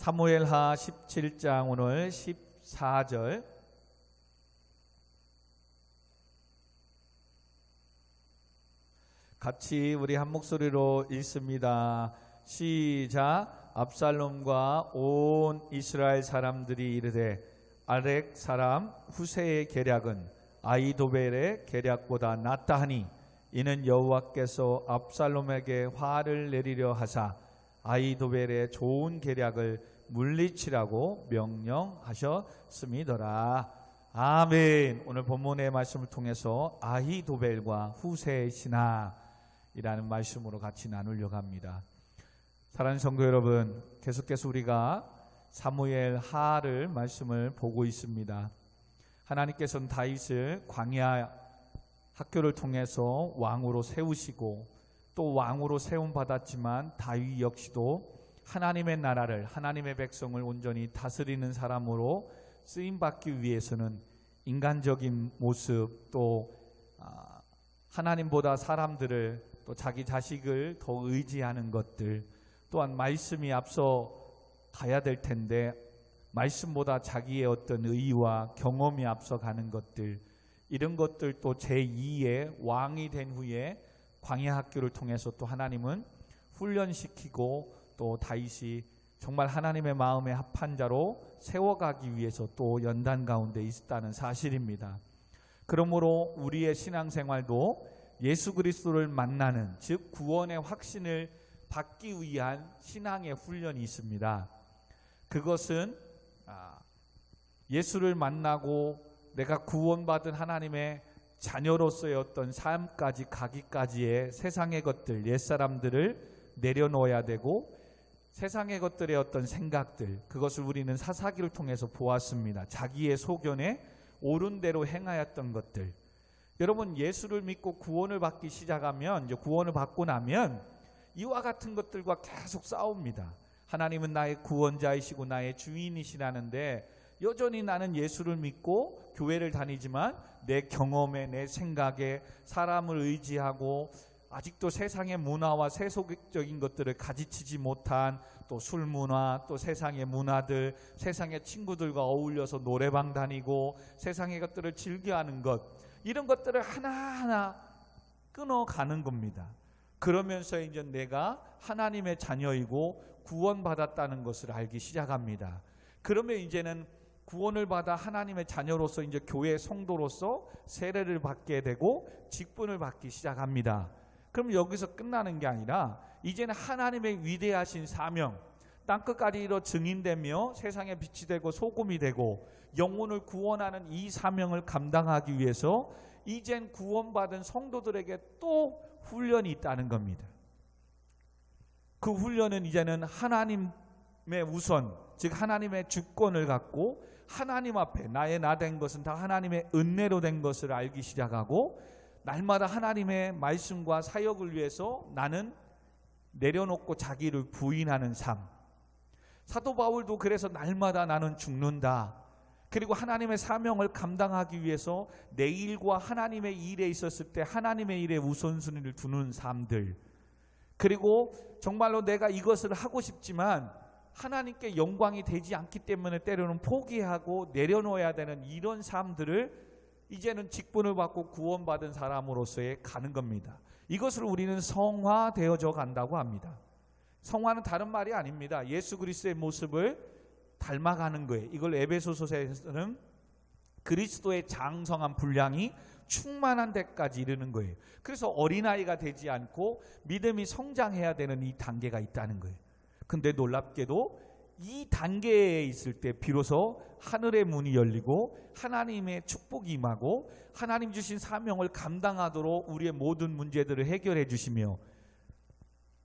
사무엘하 17장 오늘 14절 같이 우리 한 목소리로 읽습니다. 시작. 압살롬과 온 이스라엘 사람들이 이르되 아렉 사람 후세의 계략은 아히도벨의 계략보다 낫다 하니 이는 여호와께서 압살롬에게 화를 내리려 하사 아히도벨의 좋은 계략을 물리치라고 명령하셨음이더라. 아멘. 오늘 본문의 말씀을 통해서 아히도벨과 후세의 신학이라는 말씀으로 같이 나누려고 합니다. 사랑하는 성도 여러분, 계속해서 우리가 사무엘 하를 말씀을 보고 있습니다. 하나님께서는 다윗을 광야 학교를 통해서 왕으로 세우시고 또 왕으로 세움 받았지만 다윗 역시도 하나님의 나라를, 하나님의 백성을 온전히 다스리는 사람으로 쓰임받기 위해서는 인간적인 모습, 또 하나님보다 사람들을, 또 자기 자식을 더 의지하는 것들, 또한 말씀이 앞서 가야 될 텐데 말씀보다 자기의 어떤 의와 경험이 앞서가는 것들, 이런 것들, 또 제2의 왕이 된 후에 광야 학교를 통해서 또 하나님은 훈련시키고 또 다윗이 정말 하나님의 마음에 합한 자로 세워가기 위해서 또 연단 가운데 있었다는 사실입니다. 그러므로 우리의 신앙생활도 예수 그리스도를 만나는, 즉 구원의 확신을 받기 위한 신앙의 훈련이 있습니다. 그것은 예수를 만나고 내가 구원받은 하나님의 자녀로서의 어떤 삶까지 가기까지의 세상의 것들, 옛사람들을 내려놓아야 되고 세상의 것들의 어떤 생각들, 그것을 우리는 사사기를 통해서 보았습니다. 자기의 소견에 옳은 대로 행하였던 것들. 여러분, 예수를 믿고 구원을 받기 시작하면, 이제 구원을 받고 나면 이와 같은 것들과 계속 싸웁니다. 하나님은 나의 구원자이시고 나의 주인이시라는데 여전히 나는 예수를 믿고 교회를 다니지만 내 경험에, 내 생각에 사람을 의지하고 아직도 세상의 문화와 세속적인 것들을 가지치지 못한 또 술 문화, 또 세상의 문화들, 세상의 친구들과 어울려서 노래방 다니고 세상의 것들을 즐겨하는 것, 이런 것들을 하나하나 끊어가는 겁니다. 그러면서 이제 내가 하나님의 자녀이고 구원받았다는 것을 알기 시작합니다. 그러면 이제는 구원을 받아 하나님의 자녀로서 이제 교회 성도로서 세례를 받게 되고 직분을 받기 시작합니다. 그럼 여기서 끝나는 게 아니라 이제는 하나님의 위대하신 사명, 땅끝까지 이뤄 증인되며 세상에 빛이 되고 소금이 되고 영혼을 구원하는 이 사명을 감당하기 위해서 이젠 구원받은 성도들에게 또 훈련이 있다는 겁니다. 그 훈련은 이제는 하나님의 우선, 즉 하나님의 주권을 갖고 하나님 앞에 나의 나 된 것은 다 하나님의 은혜로 된 것을 알기 시작하고 날마다 하나님의 말씀과 사역을 위해서 나는 내려놓고 자기를 부인하는 삶. 사도 바울도 그래서 날마다 나는 죽는다. 그리고 하나님의 사명을 감당하기 위해서 내 일과 하나님의 일에 있었을 때 하나님의 일에 우선순위를 두는 삶들. 그리고 정말로 내가 이것을 하고 싶지만 하나님께 영광이 되지 않기 때문에 때로는 포기하고 내려놓아야 되는 이런 삶들을 이제는 직분을 받고 구원받은 사람으로서의 가는 겁니다. 이것을 우리는 성화되어져 간다고 합니다. 성화는 다른 말이 아닙니다. 예수 그리스도의 모습을 닮아가는 거예요. 이걸 에베소서에서는 그리스도의 장성한 분량이 충만한 데까지 이르는 거예요. 그래서 어린아이가 되지 않고 믿음이 성장해야 되는 이 단계가 있다는 거예요. 근데 놀랍게도 이 단계에 있을 때 비로소 하늘의 문이 열리고 하나님의 축복이 임하고 하나님 주신 사명을 감당하도록 우리의 모든 문제들을 해결해 주시며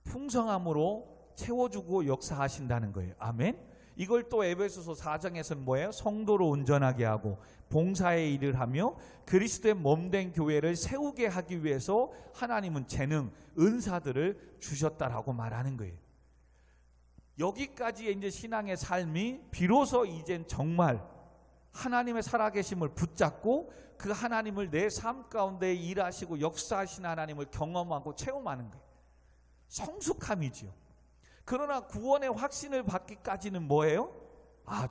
풍성함으로 채워주고 역사하신다는 거예요. 아멘. 이걸 또 에베소서 4장에서는 뭐예요? 성도로 온전하게 하고 봉사의 일을 하며 그리스도의 몸된 교회를 세우게 하기 위해서 하나님은 재능, 은사들을 주셨다라고 말하는 거예요. 여기까지의 이제 신앙의 삶이 비로소 이젠 정말 하나님의 살아계심을 붙잡고 그 하나님을 내 삶 가운데 일하시고 역사하신 하나님을 경험하고 체험하는 거예요. 성숙함이지요. 그러나 구원의 확신을 받기까지는 뭐예요?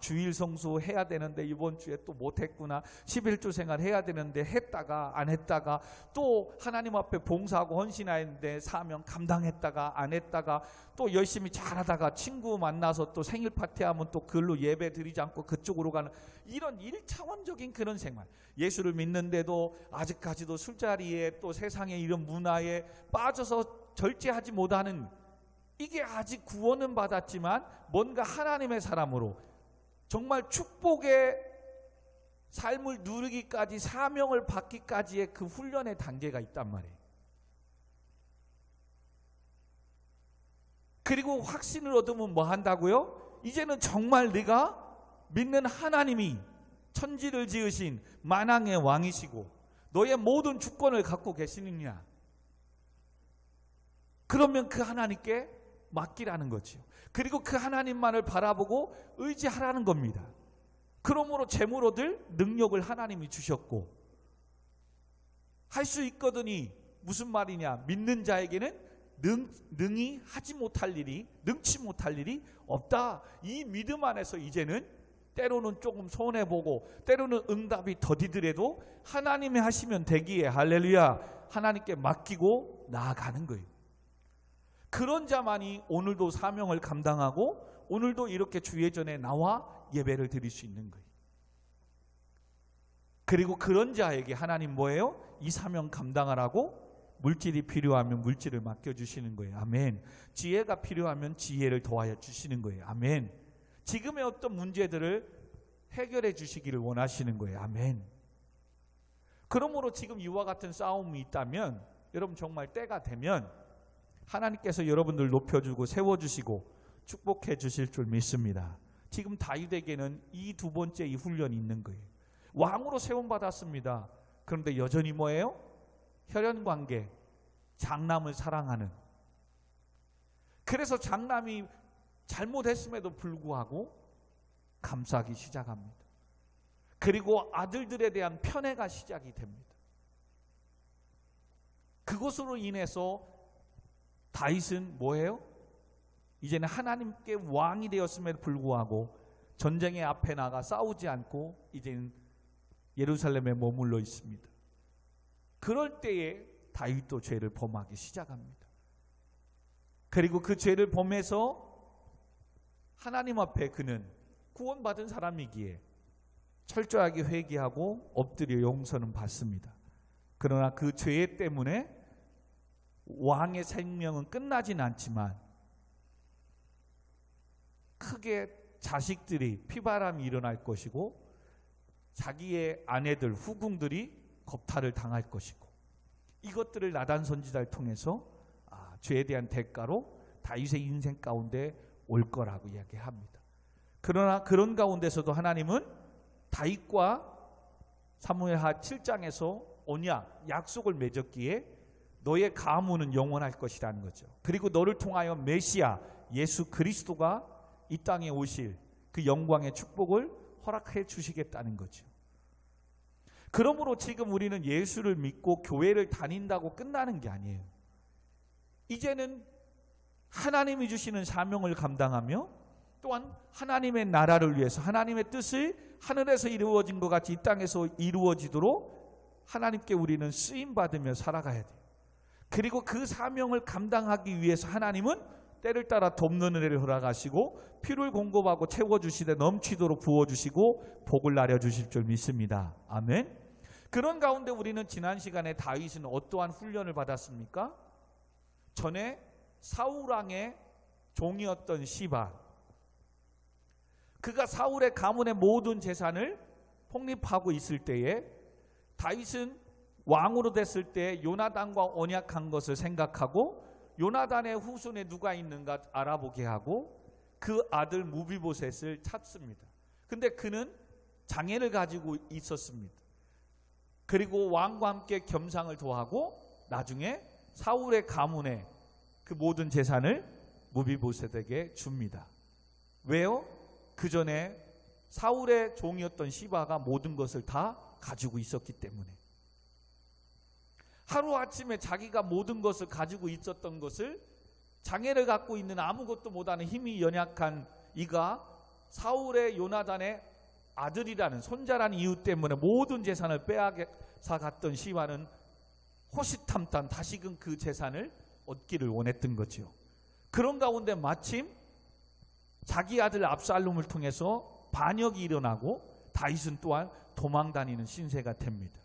주일 성수 해야 되는데 이번 주에 또 못했구나. 11조 생활 해야 되는데 했다가 안 했다가, 또 하나님 앞에 봉사하고 헌신하는데 사명 감당했다가 안 했다가, 또 열심히 잘하다가 친구 만나서 또 생일 파티하면 또 그걸로 예배 드리지 않고 그쪽으로 가는, 이런 1차원적인 그런 생활. 예수를 믿는데도 아직까지도 술자리에 또 세상의 이런 문화에 빠져서 절제하지 못하는, 이게 아직 구원은 받았지만 뭔가 하나님의 사람으로 정말 축복의 삶을 누리기까지, 사명을 받기까지의 그 훈련의 단계가 있단 말이에요. 그리고 확신을 얻으면 뭐 한다고요? 이제는 정말 네가 믿는 하나님이 천지를 지으신 만왕의 왕이시고 너의 모든 주권을 갖고 계시느냐, 그러면 그 하나님께 맡기라는 거죠. 그리고 그 하나님만을 바라보고 의지하라는 겁니다. 그러므로 재물 얻을 능력을 하나님이 주셨고, 할 수 있거든이 무슨 말이냐, 믿는 자에게는 능히 하지 못할 일이, 능치 못할 일이 없다. 이 믿음 안에서 이제는 때로는 조금 손해보고 때로는 응답이 더디더라도 하나님이 하시면 되기에, 할렐루야, 하나님께 맡기고 나아가는 거예요. 그런 자만이 오늘도 사명을 감당하고 오늘도 이렇게 주의 전에 나와 예배를 드릴 수 있는 거예요. 그리고 그런 자에게 하나님 뭐예요? 이 사명 감당하라고 물질이 필요하면 물질을 맡겨주시는 거예요. 아멘. 지혜가 필요하면 지혜를 더하여 주시는 거예요. 아멘. 지금의 어떤 문제들을 해결해 주시기를 원하시는 거예요. 아멘. 그러므로 지금 이와 같은 싸움이 있다면 여러분 정말 때가 되면 하나님께서 여러분들 높여주고 세워주시고 축복해 주실 줄 믿습니다. 지금 다윗에게는 이 두 번째 이 훈련이 있는 거예요. 왕으로 세움받았습니다. 그런데 여전히 뭐예요? 혈연관계, 장남을 사랑하는. 그래서 장남이 잘못했음에도 불구하고 감싸기 시작합니다. 그리고 아들들에 대한 편애가 시작이 됩니다. 그것으로 인해서 다윗은 뭐예요? 이제는 하나님께 왕이 되었음에도 불구하고 전쟁의 앞에 나가 싸우지 않고 이제는 예루살렘에 머물러 있습니다. 그럴 때에 다윗도 죄를 범하기 시작합니다. 그리고 그 죄를 범해서 하나님 앞에 그는 구원받은 사람이기에 철저하게 회개하고 엎드려 용서는 받습니다. 그러나 그 죄 때문에 왕의 생명은 끝나진 않지만 크게 자식들이 피바람이 일어날 것이고 자기의 아내들, 후궁들이 겁탈을 당할 것이고, 이것들을 나단 선지자를 통해서 죄에 대한 대가로 다윗의 인생 가운데 올 거라고 이야기합니다. 그러나 그런 가운데서도 하나님은 다윗과 사무엘하 7장에서 언약, 약속을 맺었기에 너의 가문은 영원할 것이라는 거죠. 그리고 너를 통하여 메시아 예수 그리스도가 이 땅에 오실 그 영광의 축복을 허락해 주시겠다는 거죠. 그러므로 지금 우리는 예수를 믿고 교회를 다닌다고 끝나는 게 아니에요. 이제는 하나님이 주시는 사명을 감당하며 또한 하나님의 나라를 위해서 하나님의 뜻을 하늘에서 이루어진 것 같이 이 땅에서 이루어지도록 하나님께 우리는 쓰임받으며 살아가야 돼요. 그리고 그 사명을 감당하기 위해서 하나님은 때를 따라 돕는 은혜를 허락하시고 피를 공급하고 채워주시되 넘치도록 부어주시고 복을 나려주실 줄 믿습니다. 아멘. 그런 가운데 우리는 지난 시간에 다윗은 어떠한 훈련을 받았습니까? 전에 사울왕의 종이었던 시바, 그가 사울의 가문의 모든 재산을 폭립하고 있을 때에 다윗은 왕으로 됐을 때 요나단과 언약한 것을 생각하고 요나단의 후손에 누가 있는가 알아보게 하고 그 아들 무비보셋을 찾습니다. 근데 그는 장애를 가지고 있었습니다. 그리고 왕과 함께 겸상을 도하고 나중에 사울의 가문의 그 모든 재산을 무비보셋에게 줍니다. 왜요? 그 전에 사울의 종이었던 시바가 모든 것을 다 가지고 있었기 때문에. 하루아침에 자기가 모든 것을 가지고 있었던 것을 장애를 갖고 있는 아무것도 못하는 힘이 연약한 이가 사울의 요나단의 아들이라는 손자라는 이유 때문에 모든 재산을 빼앗아 갔던 시바는 호시탐탐 다시금 그 재산을 얻기를 원했던 거죠. 그런 가운데 마침 자기 아들 압살롬을 통해서 반역이 일어나고 다윗은 또한 도망다니는 신세가 됩니다.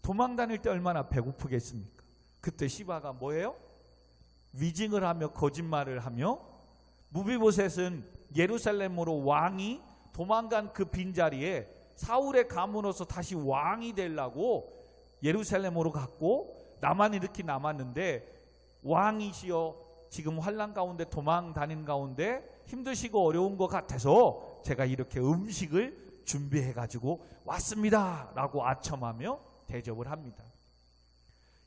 도망다닐 때 얼마나 배고프겠습니까? 그때 시바가 뭐예요? 위증을 하며 거짓말을 하며 무비보셋은 예루살렘으로 왕이 도망간 그 빈자리에 사울의 가문으로서 다시 왕이 되려고 예루살렘으로 갔고 나만 이렇게 남았는데 왕이시여 지금 환난 가운데 도망 다닌 가운데 힘드시고 어려운 것 같아서 제가 이렇게 음식을 준비해 가지고 왔습니다 라고 아첨하며 대접을 합니다.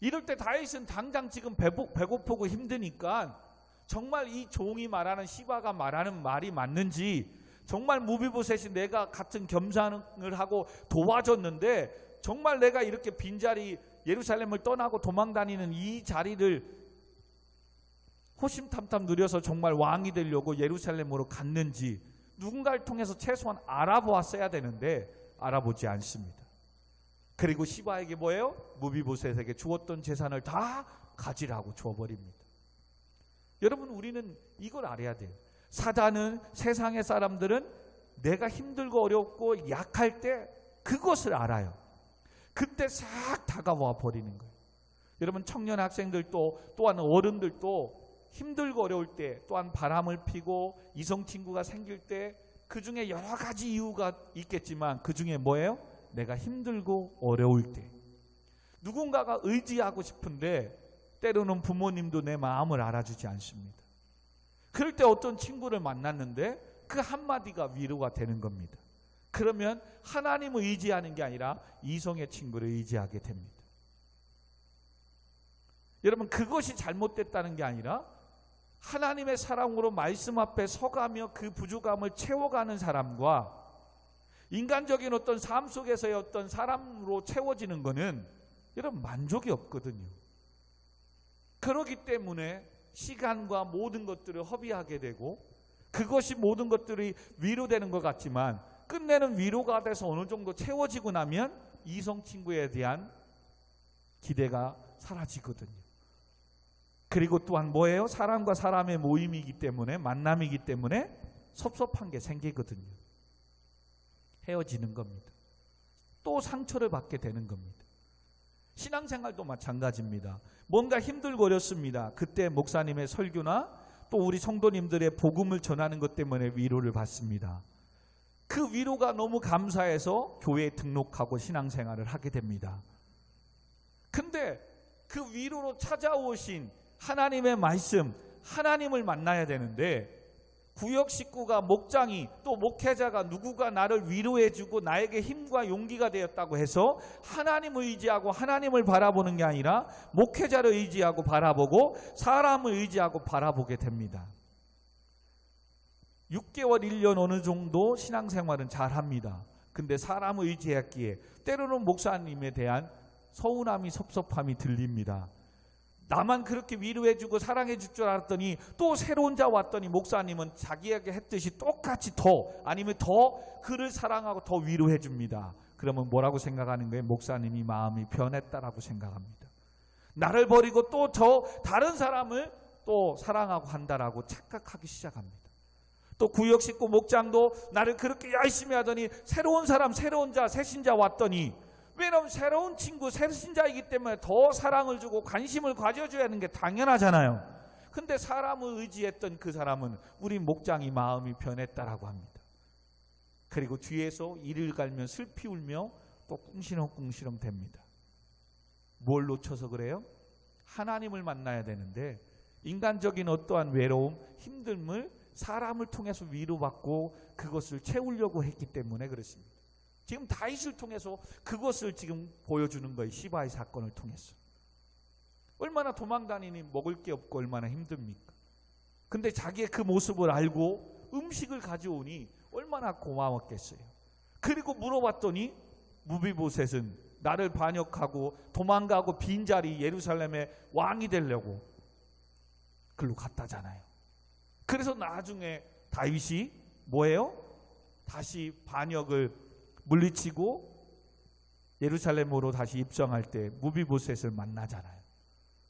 이럴 때 다윗은 당장 지금 배고프고 힘드니까 정말 이 종이 말하는 시바가 말하는 말이 맞는지, 정말 무비보셋이 내가 같은 겸상을 하고 도와줬는데 정말 내가 이렇게 빈자리 예루살렘을 떠나고 도망다니는 이 자리를 호심탐탐 누려서 정말 왕이 되려고 예루살렘으로 갔는지 누군가를 통해서 최소한 알아보았어야 되는데 알아보지 않습니다. 그리고 시바에게 뭐예요? 무비보셋에게 주었던 재산을 다 가지라고 줘버립니다. 여러분, 우리는 이걸 알아야 돼요. 사단은, 세상의 사람들은 내가 힘들고 어렵고 약할 때 그것을 알아요. 그때 싹 다가와 버리는 거예요. 여러분, 청년 학생들도 또한 어른들도 힘들고 어려울 때, 또한 바람을 피고 이성 친구가 생길 때 그 중에 여러 가지 이유가 있겠지만 그 중에 뭐예요? 내가 힘들고 어려울 때 누군가가 의지하고 싶은데 때로는 부모님도 내 마음을 알아주지 않습니다. 그럴 때 어떤 친구를 만났는데 그 한마디가 위로가 되는 겁니다. 그러면 하나님을 의지하는 게 아니라 이성의 친구를 의지하게 됩니다. 여러분, 그것이 잘못됐다는 게 아니라 하나님의 사랑으로 말씀 앞에 서가며 그 부족함을 채워가는 사람과 인간적인 어떤 삶 속에서의 어떤 사람으로 채워지는 것은 여러분 만족이 없거든요. 그렇기 때문에 시간과 모든 것들을 허비하게 되고 그것이 모든 것들이 위로되는 것 같지만 끝내는 위로가 돼서 어느 정도 채워지고 나면 이성 친구에 대한 기대가 사라지거든요. 그리고 또한 뭐예요? 사람과 사람의 모임이기 때문에, 만남이기 때문에 섭섭한 게 생기거든요. 헤어지는 겁니다. 또 상처를 받게 되는 겁니다. 신앙생활도 마찬가지입니다. 뭔가 힘들고 어렵습니다. 그때 목사님의 설교나 또 우리 성도님들의 복음을 전하는 것 때문에 위로를 받습니다. 그 위로가 너무 감사해서 교회에 등록하고 신앙생활을 하게 됩니다. 근데 그 위로로 찾아오신 하나님의 말씀, 하나님을 만나야 되는데 구역 식구가, 목장이, 또 목회자가 누구가 나를 위로해주고 나에게 힘과 용기가 되었다고 해서 하나님을 의지하고 하나님을 바라보는 게 아니라 목회자를 의지하고 바라보고 사람을 의지하고 바라보게 됩니다. 6개월, 1년 어느 정도 신앙생활은 잘합니다. 근데 사람을 의지했기에 때로는 목사님에 대한 서운함이, 섭섭함이 들립니다. 나만 그렇게 위로해주고 사랑해줄 줄 알았더니 또 새로운 자 왔더니 목사님은 자기에게 했듯이 똑같이 더, 아니면 더 그를 사랑하고 더 위로해줍니다. 그러면 뭐라고 생각하는 거예요? 목사님이 마음이 변했다라고 생각합니다. 나를 버리고 또 저 다른 사람을 또 사랑하고 한다라고 착각하기 시작합니다. 또 구역 식구, 목장도 나를 그렇게 열심히 하더니 새로운 사람, 새로운 자, 새 신자 왔더니, 왜냐하면 새로운 친구, 새 신자이기 때문에 더 사랑을 주고 관심을 가져줘야 하는 게 당연하잖아요. 근데 사람을 의지했던 그 사람은 우리 목장이 마음이 변했다라고 합니다. 그리고 뒤에서 이를 갈면 슬피 울며 또 꿍시렁꿍시렁 됩니다. 뭘 놓쳐서 그래요? 하나님을 만나야 되는데 인간적인 어떠한 외로움, 힘듦을 사람을 통해서 위로받고 그것을 채우려고 했기 때문에 그렇습니다. 지금 다윗을 통해서 그것을 지금 보여주는 거예요. 시바의 사건을 통해서. 얼마나 도망다니니 먹을 게 없고 얼마나 힘듭니까? 근데 자기의 그 모습을 알고 음식을 가져오니 얼마나 고마웠겠어요. 그리고 물어봤더니 무비보셋은 나를 반역하고 도망가고 빈자리 예루살렘의 왕이 되려고 글로 갔다잖아요. 그래서 나중에 다윗이 뭐예요? 다시 반역을 물리치고 예루살렘으로 다시 입성할 때 무비보셋을 만나잖아요.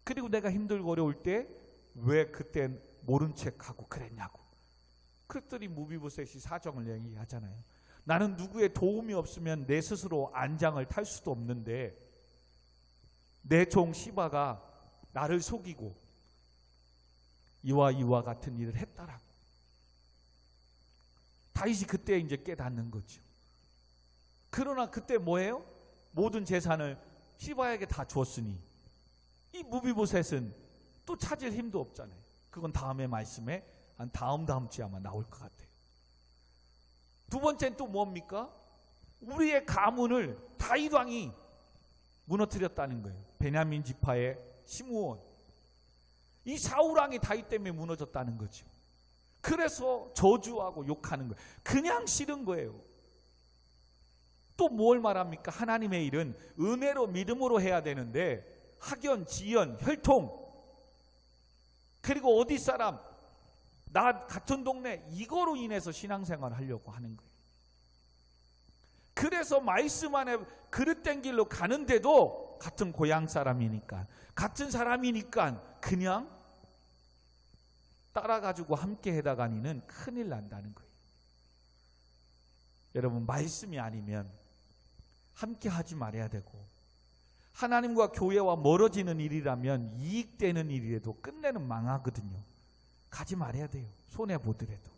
그리고 내가 힘들고 어려울 때 왜 그때 모른 척하고 그랬냐고. 그랬더니 무비보셋이 사정을 얘기하잖아요. 나는 누구의 도움이 없으면 내 스스로 안장을 탈 수도 없는데 내 종 시바가 나를 속이고 이와 같은 일을 했다라고. 다윗이 그때 이제 깨닫는 거죠. 그러나 그때 뭐예요? 모든 재산을 시바에게 다 줬으니 이 무비보셋은 또 찾을 힘도 없잖아요. 그건 다음의 말씀에 한 다음 주에 아마 나올 것 같아요. 두 번째는 또 뭡니까? 우리의 가문을 다윗 왕이 무너뜨렸다는 거예요. 베냐민 지파의 시므온. 이 사울 왕이 다윗 때문에 무너졌다는 거죠. 그래서 저주하고 욕하는 거예요. 그냥 싫은 거예요. 또 뭘 말합니까? 하나님의 일은 은혜로 믿음으로 해야 되는데 학연, 지연, 혈통 그리고 어디 사람 나 같은 동네 이거로 인해서 신앙생활을 하려고 하는 거예요. 그래서 말씀 안에 그릇된 길로 가는데도 같은 고향 사람이니까 같은 사람이니까 그냥 따라가지고 함께 해다가니는 큰일 난다는 거예요. 여러분 말씀이 아니면 함께 하지 말아야 되고 하나님과 교회와 멀어지는 일이라면 이익되는 일이라도 끝내는 망하거든요. 가지 말아야 돼요. 손해보더라도.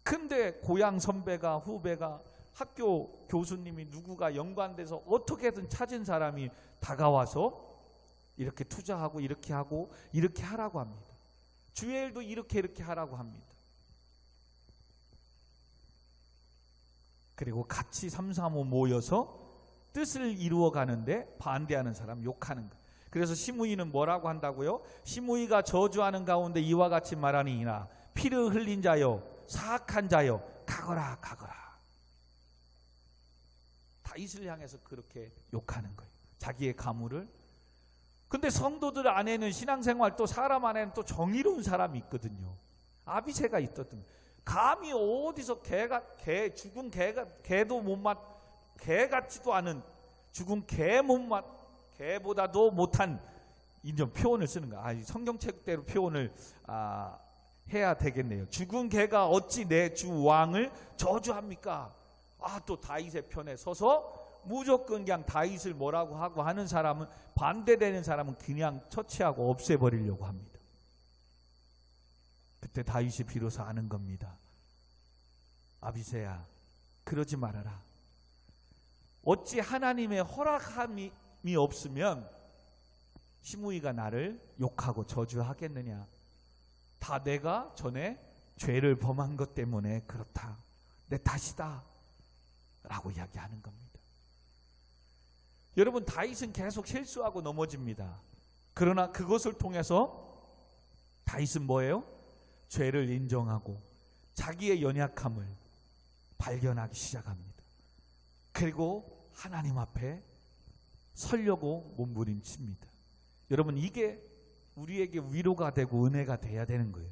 근데 고향 선배가 후배가 학교 교수님이 누구가 연관돼서 어떻게든 찾은 사람이 다가와서 이렇게 투자하고 이렇게 하고 이렇게 하라고 합니다. 주의 일도 이렇게 하라고 합니다. 그리고 같이 335 모여서 뜻을 이루어 가는데 반대하는 사람 욕하는 거예요. 그래서 시므이는 뭐라고 한다고요? 시므이가 저주하는 가운데 이와 같이 말하니이나 피를 흘린 자여 사악한 자여 가거라. 다윗을 향해서 그렇게 욕하는 거예요. 자기의 가문을. 근데 성도들 안에는 신앙생활 또 사람 안에는 또 정의로운 사람이 있거든요. 아비새가 있거든요. 감히 어디서 죽은 개도 못 개 같지도 않은 죽은 개보다도 못한 인정 표현을 쓰는 거야. 성경책대로 표현을 해야 되겠네요. 죽은 개가 어찌 내 주 왕을 저주합니까? 또 다윗의 편에 서서 무조건 그냥 다윗을 뭐라고 하고 하는 사람은 반대되는 사람은 그냥 처치하고 없애버리려고 합니다. 그때 다윗이 비로소 아는 겁니다. 아비새야 그러지 말아라. 어찌 하나님의 허락함이 없으면 시므이가 나를 욕하고 저주하겠느냐. 다 내가 전에 죄를 범한 것 때문에 그렇다. 내 탓이다 라고 이야기하는 겁니다. 여러분 다윗은 계속 실수하고 넘어집니다. 그러나 그것을 통해서 다윗은 뭐예요? 죄를 인정하고 자기의 연약함을 발견하기 시작합니다. 그리고 하나님 앞에 서려고 몸부림칩니다. 여러분 이게 우리에게 위로가 되고 은혜가 돼야 되는 거예요.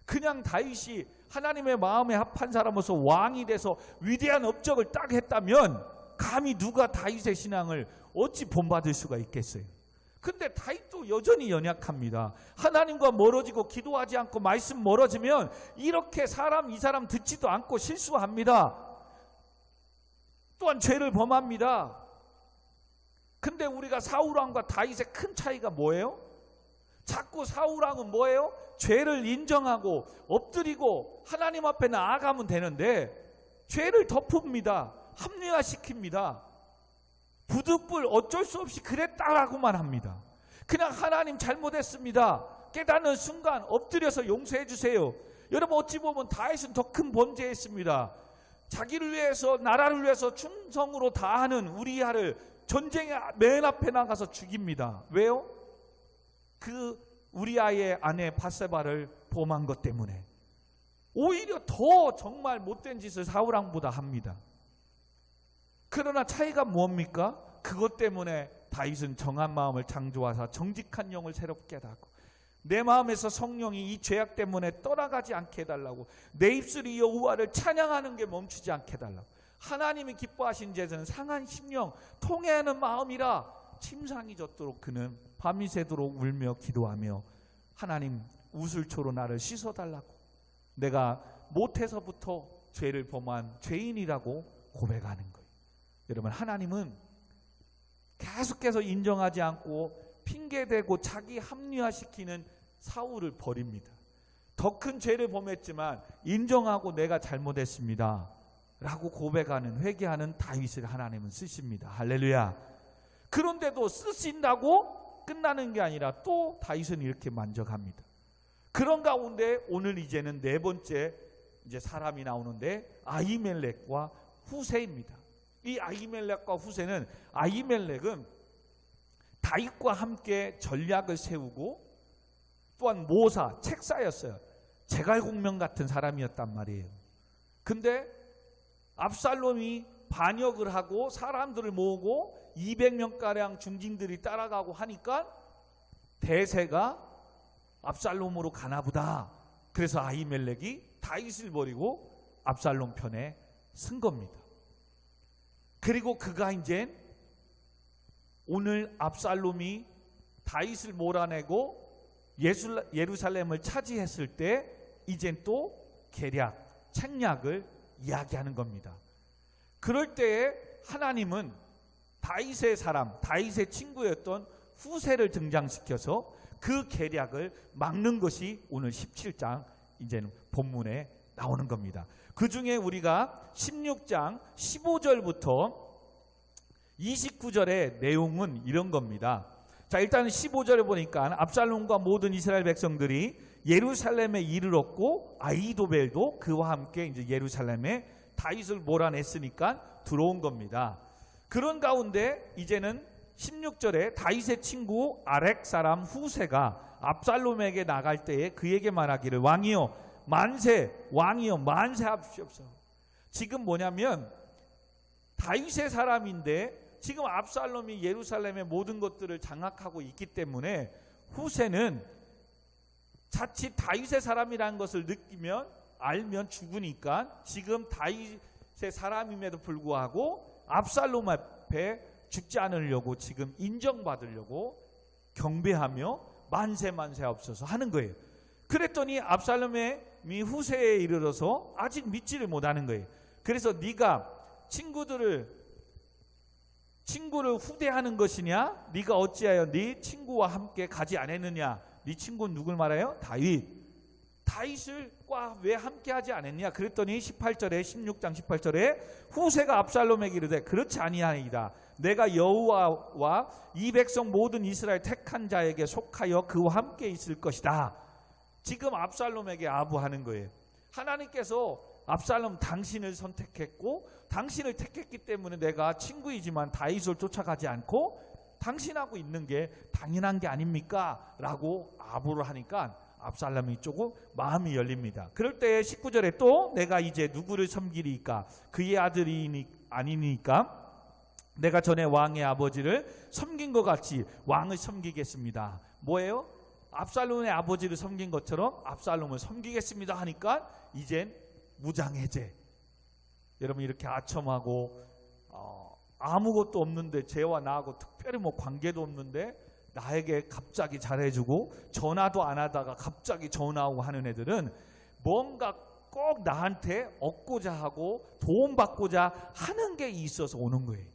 그냥 다윗이 하나님의 마음에 합한 사람으로서 왕이 돼서 위대한 업적을 딱 했다면 감히 누가 다윗의 신앙을 어찌 본받을 수가 있겠어요. 근데 다윗도 여전히 연약합니다. 하나님과 멀어지고 기도하지 않고 말씀 멀어지면 이렇게 이 사람 듣지도 않고 실수합니다. 또한 죄를 범합니다. 근데 우리가 사울왕과 다윗의 큰 차이가 뭐예요? 자꾸 사울왕은 뭐예요? 죄를 인정하고 엎드리고 하나님 앞에 나아가면 되는데 죄를 덮습니다. 합리화시킵니다. 부득불 어쩔 수 없이 그랬다라고만 합니다. 그냥 하나님 잘못했습니다. 깨닫는 순간 엎드려서 용서해 주세요. 여러분 어찌 보면 다윗은 더 큰 범죄했습니다. 자기를 위해서 나라를 위해서 충성으로 다하는 우리아를 전쟁의 맨 앞에 나가서 죽입니다. 왜요? 그 우리아의 아내 밧세바를 범한 것 때문에. 오히려 더 정말 못된 짓을 사울왕보다 합니다. 그러나 차이가 뭡니까? 그것 때문에 다윗은 정한 마음을 창조하사 정직한 영을 새롭게 하고 내 마음에서 성령이 이 죄악 때문에 떠나가지 않게 해달라고, 내 입술이 여호와를 찬양하는 게 멈추지 않게 해달라고. 하나님이 기뻐하신 제사는 상한 심령 통회하는 마음이라 침상이 젖도록 그는 밤이 새도록 울며 기도하며 하나님 우슬초로 나를 씻어달라고, 내가 못해서부터 죄를 범한 죄인이라고 고백하는 거예요. 여러분, 하나님은 계속해서 인정하지 않고 핑계대고 자기 합리화시키는 사울을 버립니다. 더 큰 죄를 범했지만 인정하고 내가 잘못했습니다 라고 고백하는, 회개하는 다윗을 하나님은 쓰십니다. 할렐루야. 그런데도 쓰신다고 끝나는 게 아니라 또 다윗은 이렇게 만족합니다. 그런 가운데 오늘 이제는 네 번째 이제 사람이 나오는데 아히멜렉과 후세입니다. 이 아히멜렉과 후세는, 아히멜렉은 다윗과 함께 전략을 세우고 또한 모사, 책사였어요. 제갈공명 같은 사람이었단 말이에요. 근데 압살롬이 반역을 하고 사람들을 모으고 200명가량 중진들이 따라가고 하니까 대세가 압살롬으로 가나보다. 그래서 아히멜렉이 다윗을 버리고 압살롬 편에 쓴 겁니다. 그리고 그가 이제 오늘 압살롬이 다윗을 몰아내고 예루살렘을 차지했을 때 이젠 또 계략, 책략을 이야기하는 겁니다. 그럴 때에 하나님은 다윗의 사람, 다윗의 친구였던 후세를 등장시켜서 그 계략을 막는 것이 오늘 17장 이제는 본문에 나오는 겁니다. 그 중에 우리가 16장 15절부터 29절의 내용은 이런 겁니다. 자, 일단 15절에 보니까 압살롬과 모든 이스라엘 백성들이 예루살렘에 이르렀고 아히도벨도 그와 함께 이제 예루살렘에 다윗을 몰아냈으니까 들어온 겁니다. 그런 가운데 이제는 16절에 다윗의 친구 아렉 사람 후세가 압살롬에게 나갈 때에 그에게 말하기를 왕이여 만세, 왕이여 만세하십시옵소서. 지금 뭐냐면 다윗의 사람인데 지금 압살롬이 예루살렘의 모든 것들을 장악하고 있기 때문에 후세는 자칫 다윗의 사람이라는 것을 느끼면 알면 죽으니까 지금 다윗의 사람임에도 불구하고 압살롬 앞에 죽지 않으려고 지금 인정받으려고 경배하며 만세 만세하옵소서 하는 거예요. 그랬더니 압살롬이 후세에 이르러서 아직 믿지를 못하는 거예요. 그래서 네가 친구를 후대하는 것이냐? 네가 어찌하여 네 친구와 함께 가지 않았느냐? 네 친구는 누굴 말해요? 다윗을과 왜 함께 하지 않았냐? 그랬더니 18절에 16장 18절에 후세가 압살롬에게 이르되 그렇지 아니하니이다. 내가 여호와와 이 백성 모든 이스라엘 택한 자에게 속하여 그와 함께 있을 것이다. 지금 압살롬에게 아부하는 거예요. 하나님께서 압살롬 당신을 선택했고 당신을 택했기 때문에 내가 친구이지만 다윗을 쫓아가지 않고 당신하고 있는 게 당연한 게 아닙니까? 라고 아부를 하니까 압살롬이 조금 마음이 열립니다. 그럴 때 19절에 또 내가 이제 누구를 섬기리까? 그의 아들이 아니니까 내가 전에 왕의 아버지를 섬긴 것 같이 왕을 섬기겠습니다. 뭐예요? 압살롬의 아버지를 섬긴 것처럼 압살롬을 섬기겠습니다 하니까 이젠 무장해제. 여러분 이렇게 아첨하고 아무것도 없는데 쟤와 나하고 특별히 뭐 관계도 없는데 나에게 갑자기 잘해주고 전화도 안 하다가 갑자기 전화하고 하는 애들은 뭔가 꼭 나한테 얻고자 하고 도움받고자 하는 게 있어서 오는 거예요.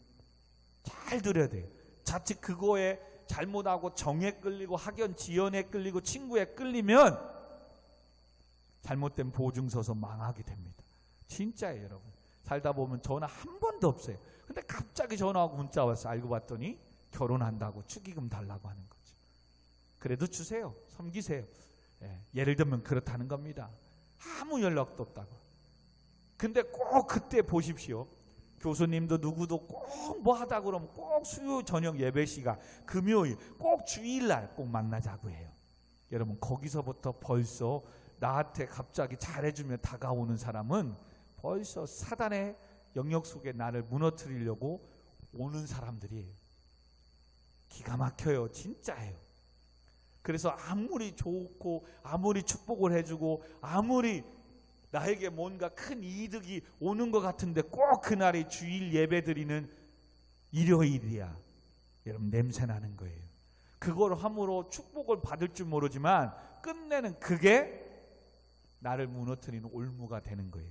잘 들어야 돼요. 자칫 그거에 잘못하고 정에 끌리고 학연 지연에 끌리고 친구에 끌리면 잘못된 보증 서서 망하게 됩니다. 진짜예요, 여러분. 살다 보면 전화 한 번도 없어요. 근데 갑자기 전화하고 문자 와서 알고 봤더니 결혼한다고 축의금 달라고 하는 거죠. 그래도 주세요. 섬기세요. 예를 들면 그렇다는 겁니다. 아무 연락도 없다고. 근데 꼭 그때 보십시오. 교수님도 누구도 꼭 뭐 하다 그러면 꼭 수요 저녁 예배 시간 금요일 꼭 주일날 꼭 만나자고 해요. 여러분 거기서부터 벌써 나한테 갑자기 잘해주며 다가오는 사람은 벌써 사단의 영역 속에 나를 무너뜨리려고 오는 사람들이에요. 기가 막혀요. 진짜예요. 그래서 아무리 좋고 아무리 축복을 해주고 아무리 나에게 뭔가 큰 이득이 오는 것 같은데 꼭 그날이 주일 예배 드리는 일요일이야. 여러분 냄새 나는 거예요. 그걸 함으로 축복을 받을 줄 모르지만 끝내는 그게 나를 무너뜨리는 올무가 되는 거예요.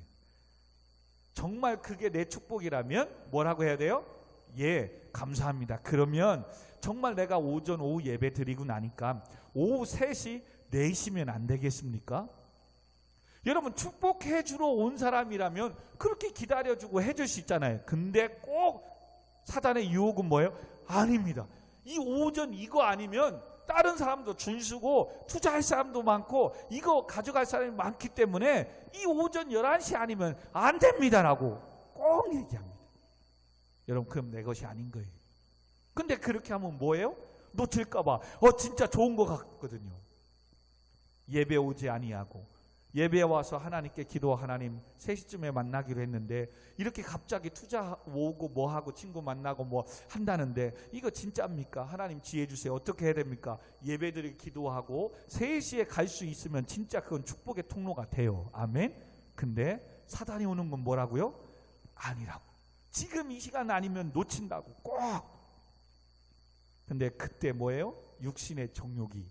정말 그게 내 축복이라면 뭐라고 해야 돼요? 예, 감사합니다. 그러면 정말 내가 오전 오후 예배 드리고 나니까 오후 3시 4시면 안 되겠습니까? 여러분 축복해 주러 온 사람이라면 그렇게 기다려주고 해줄 수 있잖아요. 근데 꼭 사단의 유혹은 뭐예요? 아닙니다. 이 오전 이거 아니면 다른 사람도 줄 서고 투자할 사람도 많고 이거 가져갈 사람이 많기 때문에 이 오전 11시 아니면 안 됩니다라고 꼭 얘기합니다. 여러분 그럼 내 것이 아닌 거예요. 근데 그렇게 하면 뭐예요? 놓칠까 봐 진짜 좋은 것 같거든요. 예배 오지 아니하고 예배에 와서 하나님께 기도 하나님 3시쯤에 만나기로 했는데 이렇게 갑자기 투자 오고 뭐하고 친구 만나고 뭐 한다는데 이거 진짜입니까? 하나님 지혜 주세요. 어떻게 해야 됩니까? 예배드리고 기도하고 3시에 갈 수 있으면 진짜 그건 축복의 통로가 돼요. 아멘. 근데 사단이 오는 건 뭐라고요? 아니라고. 지금 이 시간 아니면 놓친다고 꼭. 근데 그때 뭐예요? 육신의 정욕이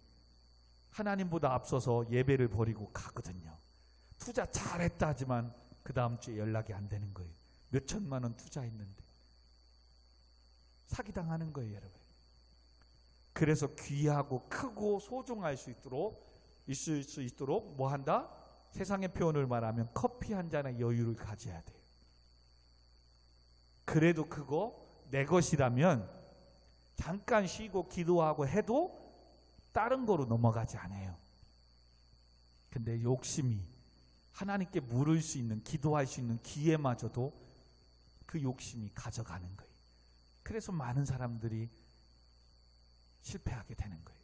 하나님보다 앞서서 예배를 버리고 가거든요. 투자 잘했다 하지만 그 다음 주에 연락이 안 되는 거예요. 몇 천만 원 투자했는데 사기당하는 거예요, 여러분. 그래서 귀하고 크고 소중할 수 있도록 있을 수 있도록 뭐 한다? 세상의 표현을 말하면 커피 한 잔의 여유를 가져야 돼요. 그래도 그거 내 것이라면 잠깐 쉬고 기도하고 해도 다른 거로 넘어가지 않아요. 근데 욕심이 하나님께 물을 수 있는 기도할 수 있는 기회마저도 그 욕심이 가져가는 거예요. 그래서 많은 사람들이 실패하게 되는 거예요.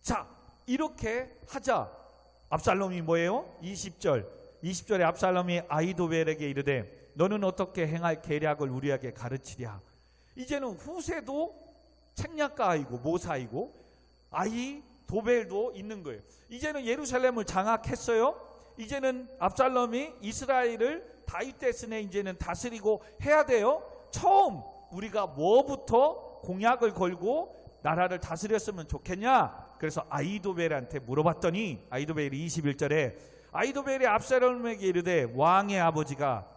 자, 이렇게 하자. 압살롬이 뭐예요? 20절에 압살롬이 아히도벨에게 이르되 너는 어떻게 행할 계략을 우리에게 가르치랴. 이제는 후세도 책략가이고 모사이고 아히도벨도 있는 거예요. 이제는 예루살렘을 장악했어요. 이제는 압살롬이 이스라엘을 다윗 대신에 이제는 다스리고 해야 돼요. 처음 우리가 뭐부터 공약을 걸고 나라를 다스렸으면 좋겠냐? 그래서 아히도벨한테 물어봤더니 아히도벨이 21절에 아히도벨이 압살롬에게 이르되 왕의 아버지가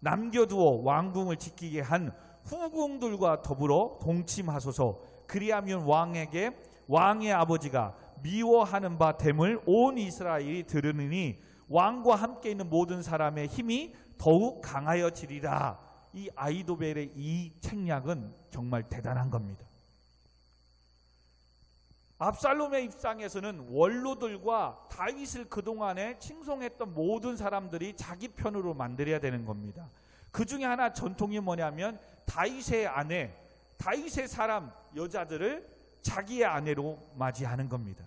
남겨두어 왕궁을 지키게 한 후궁들과 더불어 동침하소서. 그리하면 왕의 아버지가 미워하는 바 됨을 온 이스라엘이 들으니 왕과 함께 있는 모든 사람의 힘이 더욱 강하여지리라. 이 아히도벨의 이 책략은 정말 대단한 겁니다. 압살롬의 입장에서는 원로들과 다윗을 그동안에 칭송했던 모든 사람들이 자기 편으로 만들어야 되는 겁니다. 그 중에 하나 전통이 뭐냐면 다윗의 아내, 다윗의 사람 여자들을 자기의 아내로 맞이하는 겁니다.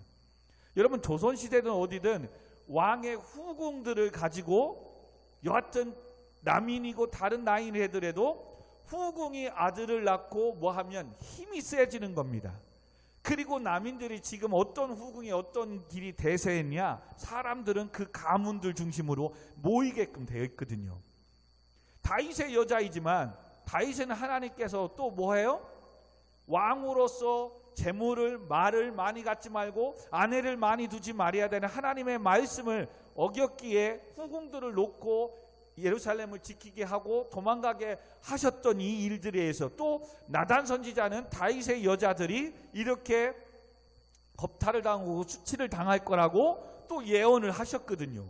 여러분 조선시대든 어디든 왕의 후궁들을 가지고 여하튼 남인이고 다른 나인애들에도 후궁이 아들을 낳고 뭐하면 힘이 세지는 겁니다. 그리고 남인들이 지금 어떤 후궁이 어떤 길이 대세했냐, 사람들은 그 가문들 중심으로 모이게끔 되어 있거든요. 다윗의 여자이지만 다윗은 하나님께서 또 뭐해요? 왕으로서 재물을 말을 많이 갖지 말고 아내를 많이 두지 말아야 되는 하나님의 말씀을 어겼기에 후궁들을 놓고 예루살렘을 지키게 하고 도망가게 하셨던 이 일들에 의해서 또 나단 선지자는 다윗의 여자들이 이렇게 겁탈을 당하고 수치를 당할 거라고 또 예언을 하셨거든요.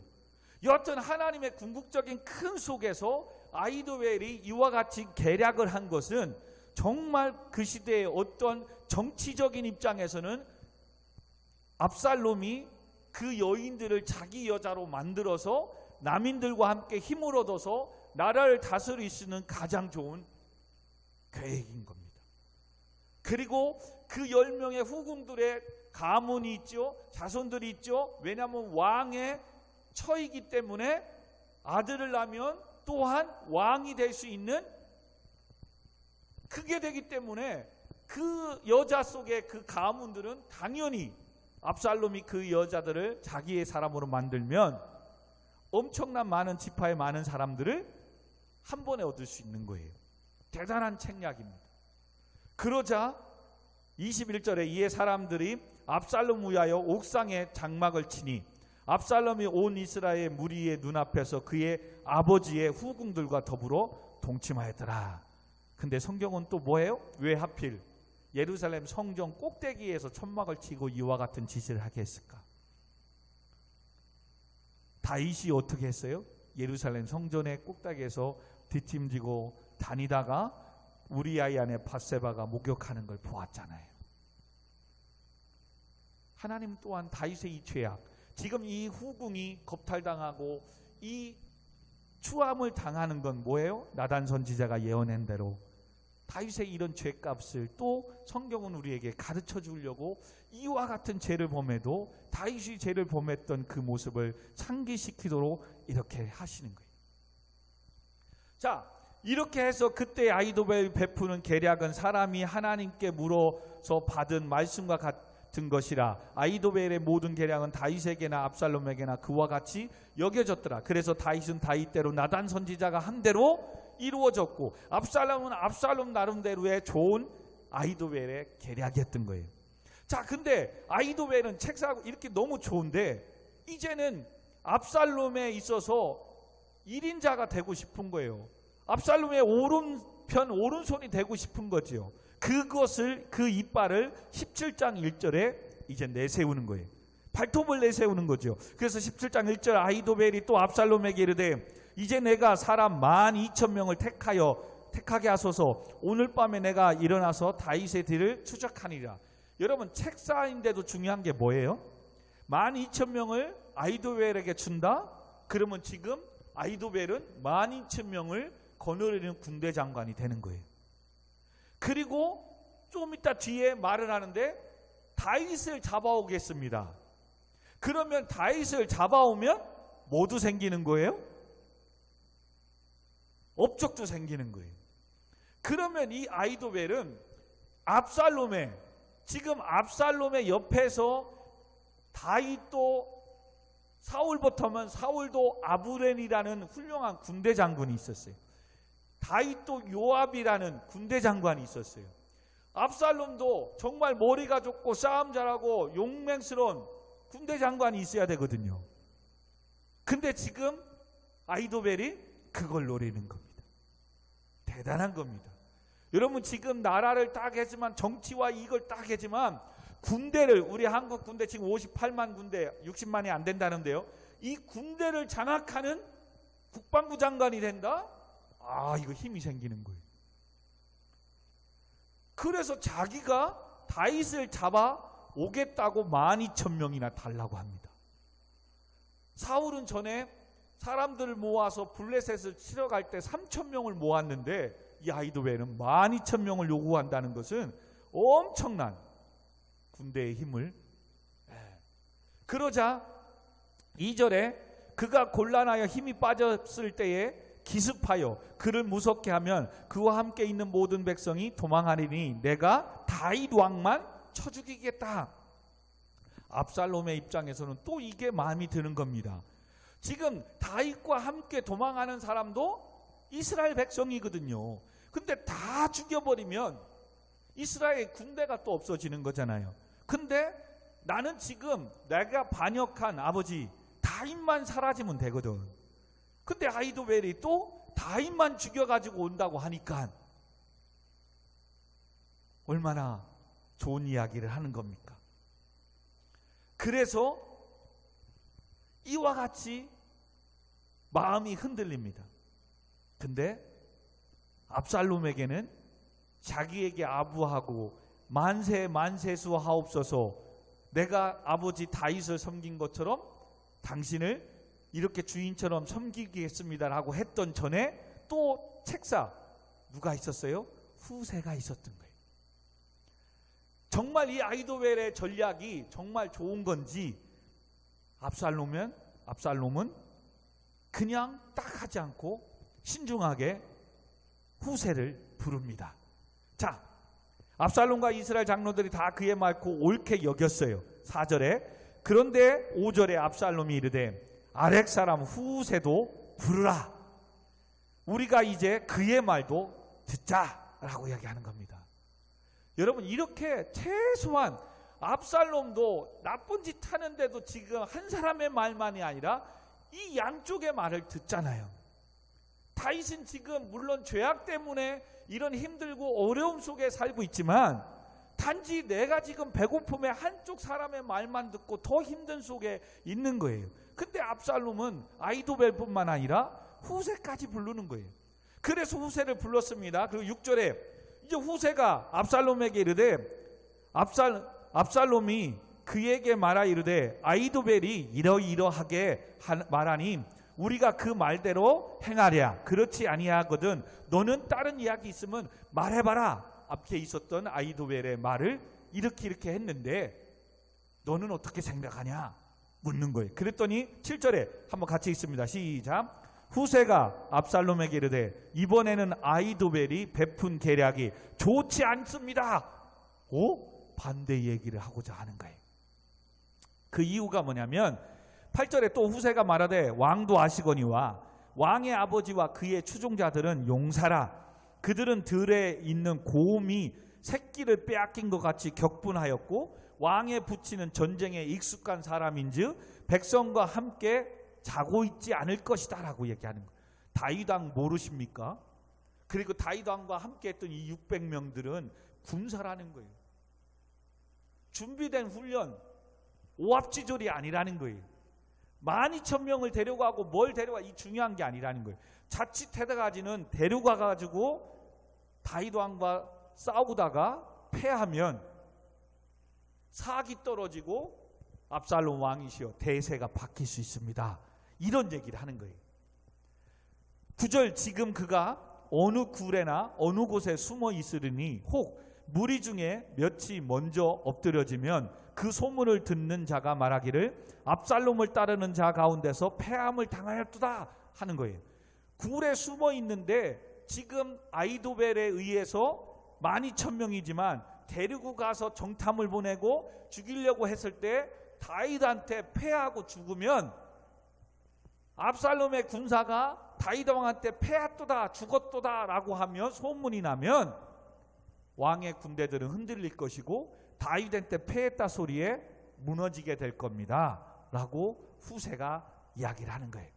여하튼 하나님의 궁극적인 큰 속에서 아히도벨이 이와 같이 계략을 한 것은 정말 그 시대의 어떤 정치적인 입장에서는 압살롬이 그 여인들을 자기 여자로 만들어서 남인들과 함께 힘을 얻어서 나라를 다스릴 수 있는 가장 좋은 계획인 겁니다. 그리고 그 10명의 후궁들의 가문이 있죠. 자손들이 있죠. 왜냐하면 왕의 처이기 때문에 아들을 낳으면 또한 왕이 될 수 있는 그게 되기 때문에 그 여자 속의 그 가문들은 당연히 압살롬이 그 여자들을 자기의 사람으로 만들면 엄청난 많은 지파의 많은 사람들을 한 번에 얻을 수 있는 거예요. 대단한 책략입니다. 그러자 21절에 이에 사람들이 압살롬 위하여 옥상에 장막을 치니 압살롬이 온 이스라엘 무리의 눈앞에서 그의 아버지의 후궁들과 더불어 동침하였더라. 근데 성경은 또 뭐예요? 왜 하필 예루살렘 성전 꼭대기에서 천막을 치고 이와 같은 짓을 하게 했을까? 다윗이 어떻게 했어요? 예루살렘 성전의 꼭대기에서 뒷짐지고 다니다가 우리아의 아내 밧세바가 목욕하는 걸 보았잖아요. 하나님 또한 다윗의 이 죄악, 지금 이 후궁이 겁탈당하고 이 추함을 당하는 건 뭐예요? 나단 선지자가 예언한 대로 다윗의 이런 죄값을 또 성경은 우리에게 가르쳐 주려고 이와 같은 죄를 범해도 다윗이 죄를 범했던 그 모습을 상기시키도록 이렇게 하시는 거예요. 자, 이렇게 해서 그때 아히도벨 베푸는 계략은 사람이 하나님께 물어서 받은 말씀과 같은 것이라 아히도벨의 모든 계략은 다윗에게나 압살롬에게나 그와 같이 여겨졌더라. 그래서 다윗은 다윗대로 나단 선지자가 한 대로 이루어졌고 압살롬은 압살롬 나름대로의 좋은 아히도벨의 계략이었던 거예요. 자, 근데 아히도벨은 책사하고 이렇게 너무 좋은데 이제는 압살롬에 있어서 1인자가 되고 싶은 거예요. 압살롬의 오른편 오른손이 되고 싶은 거지요. 그것을 그 이빨을 17장 1절에 이제 내세우는 거예요. 발톱을 내세우는 거죠. 그래서 17장 1절 아히도벨이 또 압살롬에게 이르되 이제 내가 사람 12,000명을 택하게 하소서. 오늘 밤에 내가 일어나서 다윗의 뒤를 추적하니라. 여러분 책사인데도 중요한 게 뭐예요? 12,000명을 아히도벨에게 준다? 그러면 지금 아히도벨은 12,000명을 거느리는 군대 장관이 되는 거예요. 그리고 좀 이따 뒤에 말을 하는데 다윗을 잡아오겠습니다. 그러면 다윗을 잡아오면 뭐도 생기는 거예요? 업적도 생기는 거예요. 그러면 이 아히도벨은 지금 압살롬의 옆에서 다윗도 사울부터면 사울도 아브넬이라는 훌륭한 군대 장군이 있었어요. 다윗도 요압이라는 군대 장관이 있었어요. 압살롬도 정말 머리가 좋고 싸움 잘하고 용맹스러운 군대 장관이 있어야 되거든요. 근데 지금 아히도벨이 그걸 노리는 겁니다. 대단한 겁니다. 여러분 지금 나라를 딱 했지만 정치와 이걸 딱 했지만 군대를 우리 한국 군대 지금 58만 군대 60만이 안 된다는데요. 이 군대를 장악하는 국방부 장관이 된다? 아, 이거 힘이 생기는 거예요. 그래서 자기가 다윗을 잡아 오겠다고 12,000명이나 달라고 합니다. 사울은 전에 사람들을 모아서 블레셋을 치러 갈 때 3,000명을 모았는데 이 아히도벨은 12,000명을 요구한다는 것은 엄청난 군대의 힘을. 그러자 2절에 그가 곤란하여 힘이 빠졌을 때에 기습하여 그를 무섭게 하면 그와 함께 있는 모든 백성이 도망하리니 내가 다윗 왕만 쳐 죽이겠다. 압살롬의 입장에서는 또 이게 마음이 드는 겁니다. 지금 다윗과 함께 도망하는 사람도 이스라엘 백성이거든요. 근데 다 죽여버리면 이스라엘 군대가 또 없어지는 거잖아요. 근데 나는 지금 내가 반역한 아버지 다윗만 사라지면 되거든. 근데 아히도벨이 또 다윗만 죽여가지고 온다고 하니까 얼마나 좋은 이야기를 하는 겁니까? 그래서 이와 같이 마음이 흔들립니다. 근데 압살롬에게는 자기에게 아부하고 만세수 하옵소서, 내가 아버지 다윗을 섬긴 것처럼 당신을 이렇게 주인처럼 섬기겠습니다라고 했던 전에 또 책사 누가 있었어요? 후세가 있었던 거예요. 정말 이 아히도벨의 전략이 정말 좋은 건지 압살롬은 그냥 딱 하지 않고 신중하게 후세를 부릅니다. 자, 압살롬과 이스라엘 장로들이 다 그의 말고 옳게 여겼어요. 4절에 그런데 5절에 압살롬이 이르되 아렉 사람 후세도 부르라. 우리가 이제 그의 말도 듣자라고 이야기하는 겁니다. 여러분, 이렇게 최소한 압살롬도 나쁜 짓 하는데도 지금 한 사람의 말만이 아니라 이 양쪽의 말을 듣잖아요. 다윗은 지금 물론 죄악 때문에 이런 힘들고 어려움 속에 살고 있지만 단지 내가 지금 배고픔에 한쪽 사람의 말만 듣고 더 힘든 속에 있는 거예요. 근데 압살롬은 아히도벨뿐만 아니라 후세까지 부르는 거예요. 그래서 후세를 불렀습니다. 그리고 6절에 이제 후세가 압살롬에게 이르되 압살롬이 그에게 말하 이르되 아히도벨이 이러이러하게 말하니 우리가 그 말대로 행하랴. 그렇지 아니하거든 너는 다른 이야기 있으면 말해봐라. 앞에 있었던 아히도벨의 말을 이렇게 했는데 너는 어떻게 생각하냐 묻는 거예요. 그랬더니 7절에 한번 같이 읽습니다. 시작. 후세가 압살롬에게 이르되 이번에는 아히도벨이 베푼 계략이 좋지 않습니다. 반대 얘기를 하고자 하는 거예요. 그 이유가 뭐냐면 8절에 또 후세가 말하되 왕도 아시거니와 왕의 아버지와 그의 추종자들은 용사라. 그들은 들에 있는 곰이 새끼를 빼앗긴 것 같이 격분하였고 왕의 부치는 전쟁에 익숙한 사람인즉 백성과 함께 자고 있지 않을 것이다 라고 얘기하는 거예요. 다윗왕 모르십니까? 그리고 다윗왕과 함께 했던 이 600명들은 군사라는 거예요. 준비된 훈련, 오합지졸이 아니라는 거예요. 12,000명을 데려가고 뭘 데려가 이 중요한 게 아니라는 거예요. 자칫 헤드가지는 데려가가지고 다윗왕과 싸우다가 패하면 사기 떨어지고 압살롬 왕이시여 대세가 바뀔 수 있습니다. 이런 얘기를 하는 거예요. 9절 지금 그가 어느 굴에나 어느 곳에 숨어 있으리니 혹 무리 중에 몇이 먼저 엎드려지면 그 소문을 듣는 자가 말하기를 압살롬을 따르는 자 가운데서 패함을 당하였도다 하는 거예요. 굴에 숨어 있는데 지금 아히도벨에 의해서 12,000명이지만 데리고 가서 정탐을 보내고 죽이려고 했을 때 다윗한테 패하고 죽으면 압살롬의 군사가 다윗 왕한테 패했도다 죽었도다 라고 하면 소문이 나면 왕의 군대들은 흔들릴 것이고 다윗한테 패했다 소리에 무너지게 될 겁니다 라고 후세가 이야기를 하는 거예요.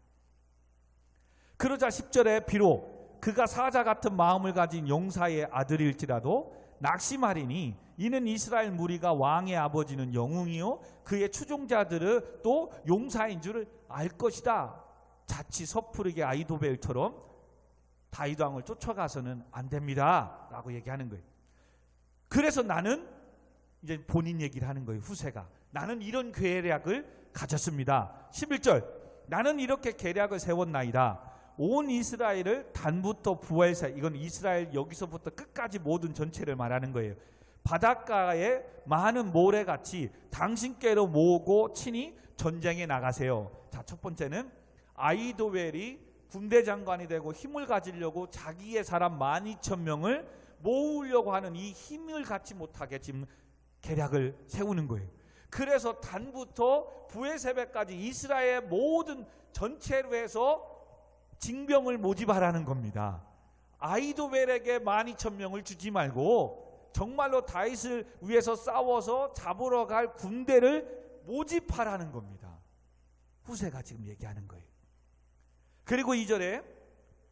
그러자 10절에 비록 그가 사자 같은 마음을 가진 용사의 아들일지라도 낙심하리니 이는 이스라엘 무리가 왕의 아버지는 영웅이요 그의 추종자들은 또 용사인 줄을 알 것이다. 자칫 섣부르게 아히도벨처럼 다윗 왕을 쫓아가서는 안 됩니다 라고 얘기하는 거예요. 그래서 나는 이제 본인 얘기를 하는 거예요. 후세가 나는 이런 계략을 가졌습니다. 11절 나는 이렇게 계략을 세웠나이다. 온 이스라엘을 단부터 부엘사 이건 이스라엘 여기서부터 끝까지 모든 전체를 말하는 거예요. 바닷가에 많은 모래같이 당신께로 모으고 친히 전쟁에 나가세요. 자, 첫 번째는 아히도벨이 군대 장관이 되고 힘을 가지려고 자기의 사람 12,000명을 모으려고 하는 이 힘을 갖지 못하게 지금 계략을 세우는 거예요. 그래서 단부터 부에세베까지 이스라엘 모든 전체로 해서 징병을 모집하라는 겁니다. 아히도벨에게 12,000명을 주지 말고 정말로 다윗을 위해서 싸워서 잡으러 갈 군대를 모집하라는 겁니다. 후세가 지금 얘기하는 거예요. 그리고 2절에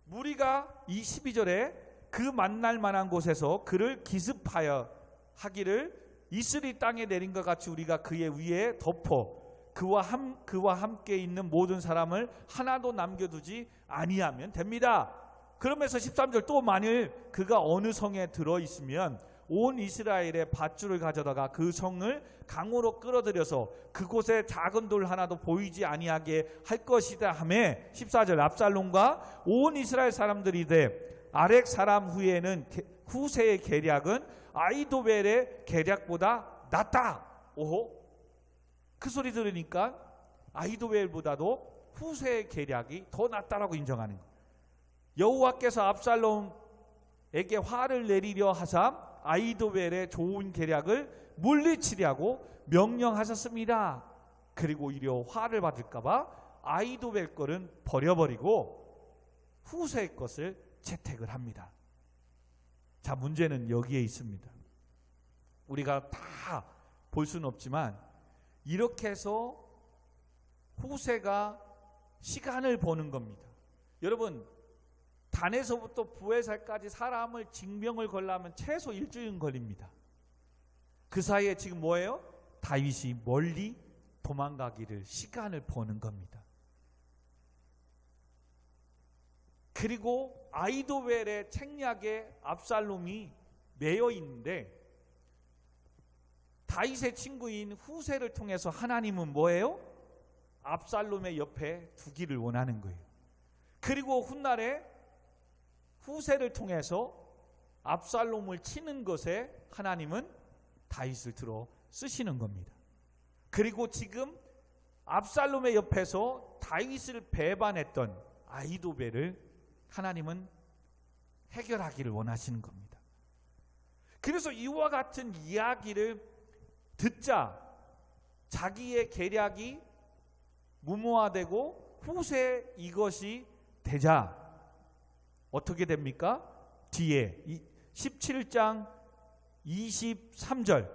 무리가 12절에 그 만날 만한 곳에서 그를 기습하여 하기를 이슬이 땅에 내린 것 같이 우리가 그의 위에 덮어 그와 함께 있는 모든 사람을 하나도 남겨두지 아니하면 됩니다. 그러면서 13절 또 만일 그가 어느 성에 들어있으면 온 이스라엘의 밧줄을 가져다가 그 성을 강으로 끌어들여서 그곳에 작은 돌 하나도 보이지 아니하게 할 것이다 하며 14절 압살롬과 온 이스라엘 사람들이 돼 아렉 사람 후에는 후세의 계략은 아히도벨의 계략보다 낫다. 오호, 그 소리 들으니까 아히도벨보다도 후세의 계략이 더 낫다라고 인정하는 거예요. 여호와께서 압살롬에게 화를 내리려 하사 아히도벨의 좋은 계략을 물리치려고 명령하셨습니다. 그리고 오히려 화를 받을까봐 아히도벨 것은 버려버리고 후세의 것을 채택을 합니다. 자, 문제는 여기에 있습니다. 우리가 다 볼 수는 없지만 이렇게 해서 후세가 시간을 버는 겁니다. 여러분, 단에서부터 부에살까지 사람을 징병을 걸려면 최소 일주일은 걸립니다. 그 사이에 지금 뭐예요? 다윗이 멀리 도망가기를 시간을 버는 겁니다. 그리고 아히도벨의 책략에 압살롬이 매여 있는데 다윗의 친구인 후세를 통해서 하나님은 뭐예요? 압살롬의 옆에 두기를 원하는 거예요. 그리고 훗날에 후세를 통해서 압살롬을 치는 것에 하나님은 다윗을 들어 쓰시는 겁니다. 그리고 지금 압살롬의 옆에서 다윗을 배반했던 아히도벨을 하나님은 해결하기를 원하시는 겁니다. 그래서 이와 같은 이야기를 듣자 자기의 계략이 무모화되고 후세 이것이 되자 어떻게 됩니까? 뒤에 17장 23절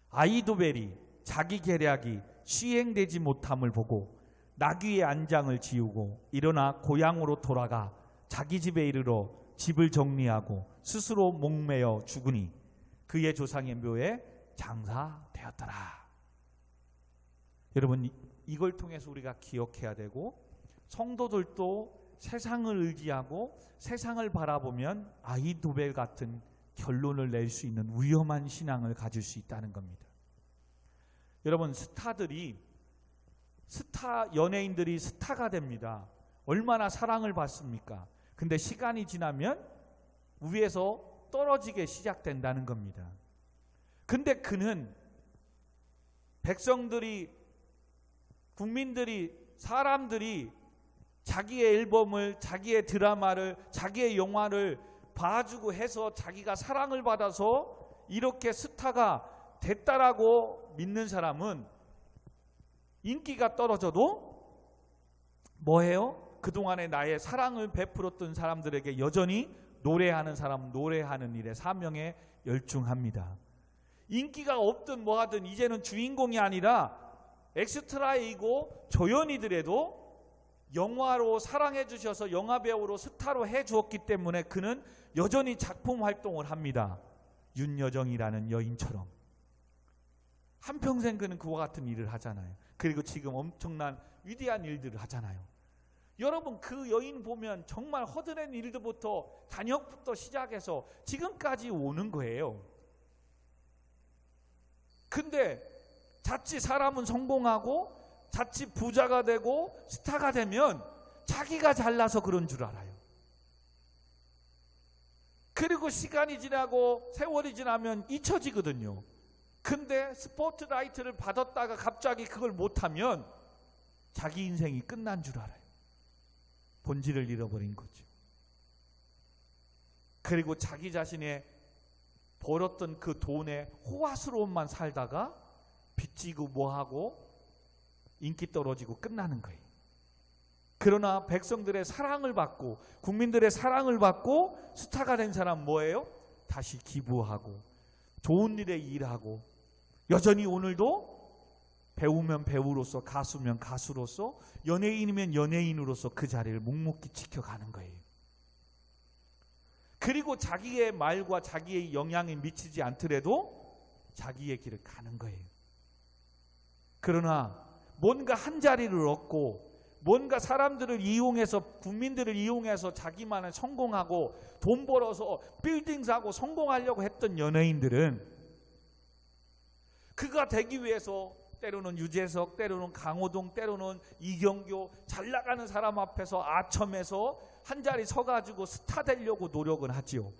아히도벨이 자기 계략이 시행되지 못함을 보고 나귀의 안장을 지우고 일어나 고향으로 돌아가 자기 집에 이르러 집을 정리하고 스스로 목매어 죽으니 그의 조상의 묘에 장사되었더라. 여러분, 이걸 통해서 우리가 기억해야 되고 성도들도 세상을 의지하고 세상을 바라보면 아히도벨 같은 결론을 낼 수 있는 위험한 신앙을 가질 수 있다는 겁니다. 여러분, 연예인들이 스타가 됩니다. 얼마나 사랑을 받습니까? 근데 시간이 지나면 위에서 떨어지게 시작된다는 겁니다. 근데 그는 백성들이, 국민들이, 사람들이 자기의 앨범을, 자기의 드라마를, 자기의 영화를 봐주고 해서 자기가 사랑을 받아서 이렇게 스타가 됐다라고 믿는 사람은 인기가 떨어져도 뭐해요? 그동안에 나의 사랑을 베풀었던 사람들에게 여전히 노래하는 사람은 노래하는 일에 사명에 열중합니다. 인기가 없든 뭐하든 이제는 주인공이 아니라 엑스트라이고 조연이더라도 영화로 사랑해 주셔서 영화배우로 스타로 해 주었기 때문에 그는 여전히 작품 활동을 합니다. 윤여정이라는 여인처럼 한평생 그는 그와 같은 일을 하잖아요. 그리고 지금 엄청난 위대한 일들을 하잖아요. 여러분, 그 여인 보면 정말 허드렛 일들부터 단역부터 시작해서 지금까지 오는 거예요. 근데 자칫 사람은 성공하고 자칫 부자가 되고 스타가 되면 자기가 잘나서 그런 줄 알아요. 그리고 시간이 지나고 세월이 지나면 잊혀지거든요. 근데 스포트라이트를 받았다가 갑자기 그걸 못하면 자기 인생이 끝난 줄 알아요. 본질을 잃어버린 거죠. 그리고 자기 자신의 벌었던 그 돈에 호화스러움만 살다가 빚지고 뭐하고 인기 떨어지고 끝나는 거예요. 그러나 백성들의 사랑을 받고 국민들의 사랑을 받고 스타가 된 사람 뭐예요? 다시 기부하고 좋은 일에 일하고 여전히 오늘도 배우면 배우로서, 가수면 가수로서, 연예인이면 연예인으로서 그 자리를 묵묵히 지켜가는 거예요. 그리고 자기의 말과 자기의 영향이 미치지 않더라도 자기의 길을 가는 거예요. 그러나 뭔가 한 자리를 얻고 뭔가 사람들을 이용해서, 국민들을 이용해서 자기만을 성공하고 돈 벌어서 빌딩 사고 성공하려고 했던 연예인들은 그가 되기 위해서 때로는 유재석, 때로는 강호동, 때로는 이경규, 잘 나가는 사람 앞에서 아첨해서 한 자리 서가지고 스타 되려고 노력은 하지요.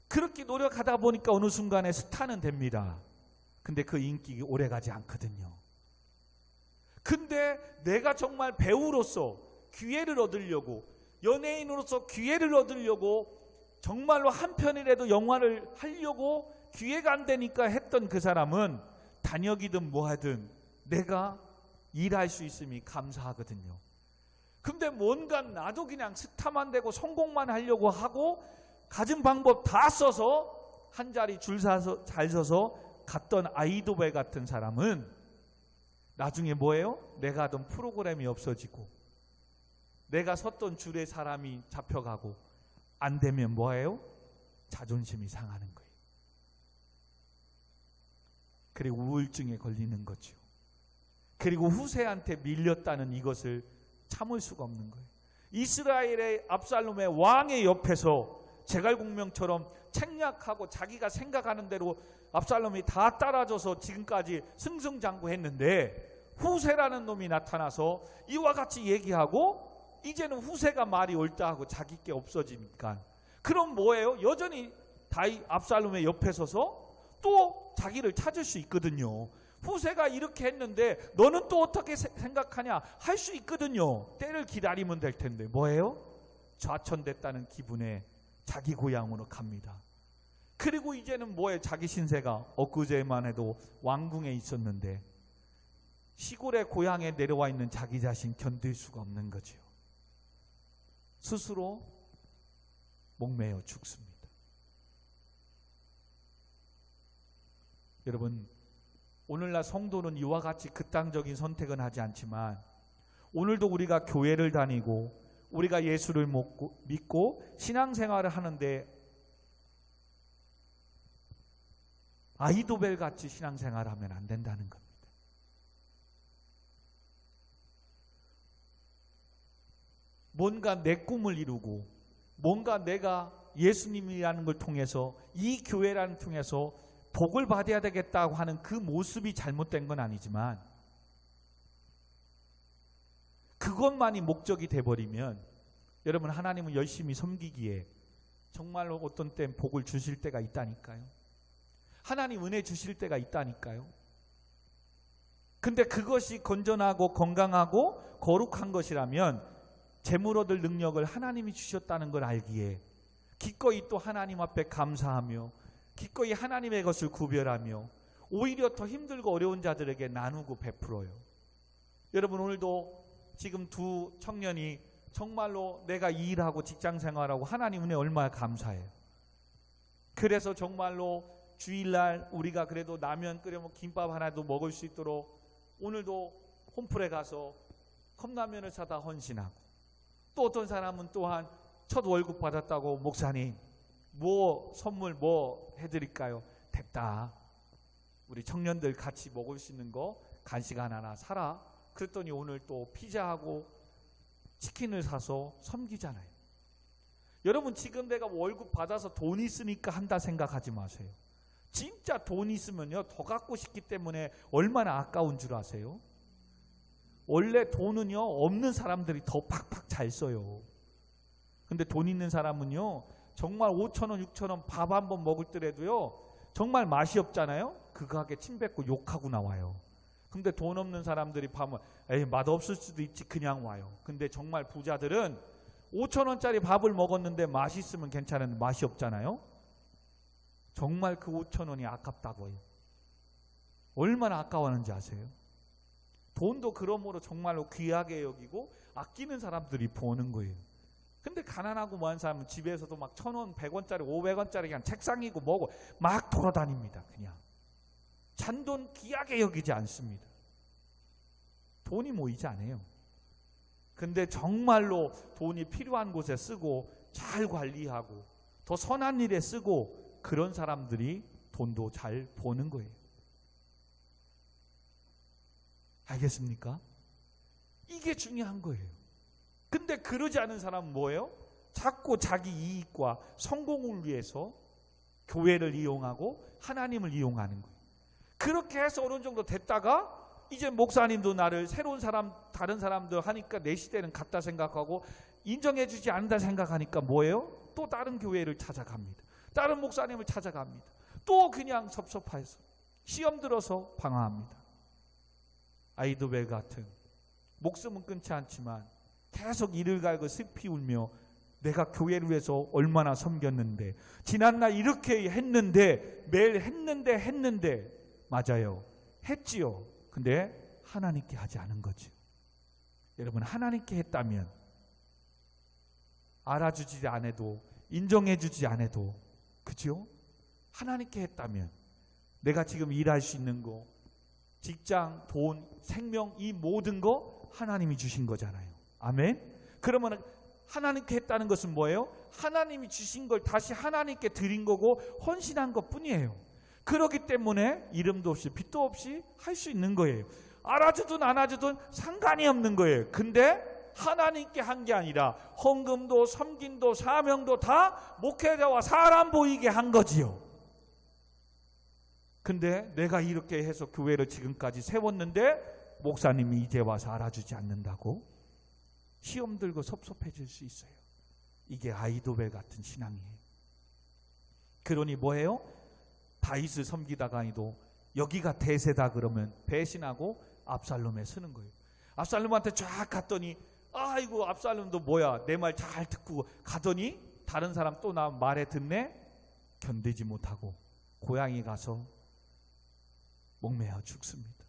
그렇게 노력하다 보니까 어느 순간에 스타는 됩니다. 근데 그 인기 오래가지 않거든요. 근데 내가 정말 배우로서 기회를 얻으려고, 연예인으로서 기회를 얻으려고 정말로 한 편이라도 영화를 하려고 기회가 안 되니까 했던 그 사람은 단역이든 뭐하든 내가 일할 수 있음이 감사하거든요. 근데 뭔가 나도 그냥 스타만 되고 성공만 하려고 하고 가진 방법 다 써서 한 자리 줄 서서 잘 서서 갔던 아이도벨 같은 사람은 나중에 뭐예요? 내가 하던 프로그램이 없어지고 내가 섰던 줄에 사람이 잡혀가고 안 되면 뭐예요? 자존심이 상하는 거예요. 그리고 우울증에 걸리는 거죠. 그리고 후세한테 밀렸다는 이것을 참을 수가 없는 거예요. 이스라엘의 압살롬의 왕의 옆에서 제갈공명처럼 책략하고 자기가 생각하는 대로 압살롬이 다 따라줘서 지금까지 승승장구했는데 후세라는 놈이 나타나서 이와 같이 얘기하고 이제는 후세가 말이 옳다 하고 자기 게 없어지니까 그럼 뭐예요? 여전히 압살롬의 옆에 서서 또 자기를 찾을 수 있거든요. 후세가 이렇게 했는데 너는 또 어떻게 생각하냐 할 수 있거든요. 때를 기다리면 될 텐데 뭐예요? 좌천됐다는 기분에 자기 고향으로 갑니다. 그리고 이제는 뭐예요? 자기 신세가 엊그제만 해도 왕궁에 있었는데 시골의 고향에 내려와 있는 자기 자신 견딜 수가 없는 거죠. 스스로 목매어 죽습니다. 여러분, 오늘날 성도는 이와 같이 극단적인 선택은 하지 않지만 오늘도 우리가 교회를 다니고 우리가 예수를 믿고 신앙생활을 하는데 아이도벨 같이 신앙생활을 하면 안 된다는 겁니다. 뭔가 내 꿈을 이루고 뭔가 내가 예수님이라는 걸 통해서 이 교회라는 통해서 복을 받아야 되겠다고 하는 그 모습이 잘못된 건 아니지만 그것만이 목적이 돼버리면 여러분 하나님은 열심히 섬기기에 정말로 어떤 땐 복을 주실 때가 있다니까요. 하나님 은혜 주실 때가 있다니까요. 근데 그것이 건전하고 건강하고 거룩한 것이라면 재물 얻을 능력을 하나님이 주셨다는 걸 알기에 기꺼이 또 하나님 앞에 감사하며 기꺼이 하나님의 것을 구별하며 오히려 더 힘들고 어려운 자들에게 나누고 베풀어요. 여러분 오늘도 지금 두 청년이 정말로 내가 이 일하고 직장생활하고 하나님 은혜 얼마나 감사해요. 그래서 정말로 주일날 우리가 그래도 라면 끓여 먹고 김밥 하나도 먹을 수 있도록 오늘도 홈플에 가서 컵라면을 사다 헌신하고 또 어떤 사람은 또한 첫 월급 받았다고 목사님 뭐 선물 뭐 해드릴까요? 됐다. 우리 청년들 같이 먹을 수 있는 거 간식 하나 사라. 그랬더니 오늘 또 피자하고 치킨을 사서 섬기잖아요. 여러분 지금 내가 월급 받아서 돈 있으니까 한다 생각하지 마세요. 진짜 돈 있으면요 더 갖고 싶기 때문에 얼마나 아까운 줄 아세요? 원래 돈은요 없는 사람들이 더 팍팍 잘 써요. 근데 돈 있는 사람은요 정말 5,000원 6,000원 밥 한 번 먹을 때라도요 정말 맛이 없잖아요. 그 가게 침 뱉고 욕하고 나와요. 근데 돈 없는 사람들이 밥은 에이 맛없을 수도 있지 그냥 와요. 근데 정말 부자들은 5,000원짜리 밥을 먹었는데 맛있으면 괜찮은데 맛이 없잖아요. 정말 그 5,000원이 아깝다고요. 얼마나 아까워하는지 아세요? 돈도 그러므로 정말로 귀하게 여기고 아끼는 사람들이 버는 거예요. 근데 가난하고 뭐한 사람은 집에서도 막 1,000원, 100원짜리, 500원짜리 그냥 책상이고 뭐고 막 돌아다닙니다. 그냥 잔돈 귀하게 여기지 않습니다. 돈이 모이지 않아요. 근데 정말로 돈이 필요한 곳에 쓰고 잘 관리하고 더 선한 일에 쓰고 그런 사람들이 돈도 잘 버는 거예요. 알겠습니까? 이게 중요한 거예요. 근데 그러지 않은 사람은 뭐예요? 자꾸 자기 이익과 성공을 위해서 교회를 이용하고 하나님을 이용하는 거예요. 그렇게 해서 어느 정도 됐다가 이제 목사님도 나를 새로운 사람 다른 사람들 하니까 내 시대는 같다 생각하고 인정해주지 않는다 생각하니까 뭐예요? 또 다른 교회를 찾아갑니다. 다른 목사님을 찾아갑니다. 또 그냥 섭섭해서 시험 들어서 방황합니다. 아이도벨 같은 목숨은 끊지 않지만 계속 이를 갈고 슬피 울며 내가 교회를 위해서 얼마나 섬겼는데, 지난날 이렇게 했는데, 매일 했는데 맞아요. 했지요. 근데 하나님께 하지 않은 거죠. 여러분, 하나님께 했다면 알아주지 않아도, 인정해주지 않아도, 그죠? 하나님께 했다면 내가 지금 일할 수 있는 거, 직장, 돈, 생명, 이 모든 거 하나님이 주신 거잖아요. 아멘? 그러면 하나님께 했다는 것은 뭐예요? 하나님이 주신 걸 다시 하나님께 드린 거고 헌신한 것 뿐이에요. 그렇기 때문에 이름도 없이 빛도 없이 할 수 있는 거예요. 알아주든 안 알아주든 상관이 없는 거예요. 근데 하나님께 한 게 아니라 헌금도 섬김도 사명도 다 목회자와 사람 보이게 한 거지요. 근데 내가 이렇게 해서 교회를 지금까지 세웠는데 목사님이 이제 와서 알아주지 않는다고 시험 들고 섭섭해질 수 있어요. 이게 아이도벨 같은 신앙이에요. 그러니 뭐예요? 다윗을 섬기다가도 여기가 대세다 그러면 배신하고 압살롬에 서는 거예요. 압살롬한테 쫙 갔더니 아이고 압살롬도 뭐야 내 말 잘 듣고 가더니 다른 사람 또 나 말에 듣네. 견디지 못하고 고향에 가서 목매어 죽습니다.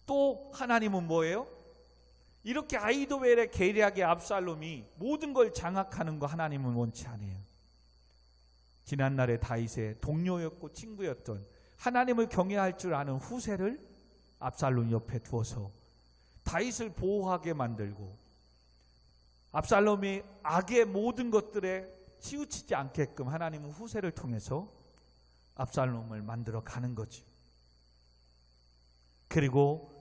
또 하나님은 뭐예요? 이렇게 아이도벨의 계략의 압살롬이 모든 걸 장악하는 거 하나님은 원치 않아요. 지난날의 다윗의 동료였고 친구였던, 하나님을 경외할 줄 아는 후세를 압살롬 옆에 두어서 다윗을 보호하게 만들고 압살롬이 악의 모든 것들에 치우치지 않게끔 하나님은 후세를 통해서 압살롬을 만들어 가는 거죠. 그리고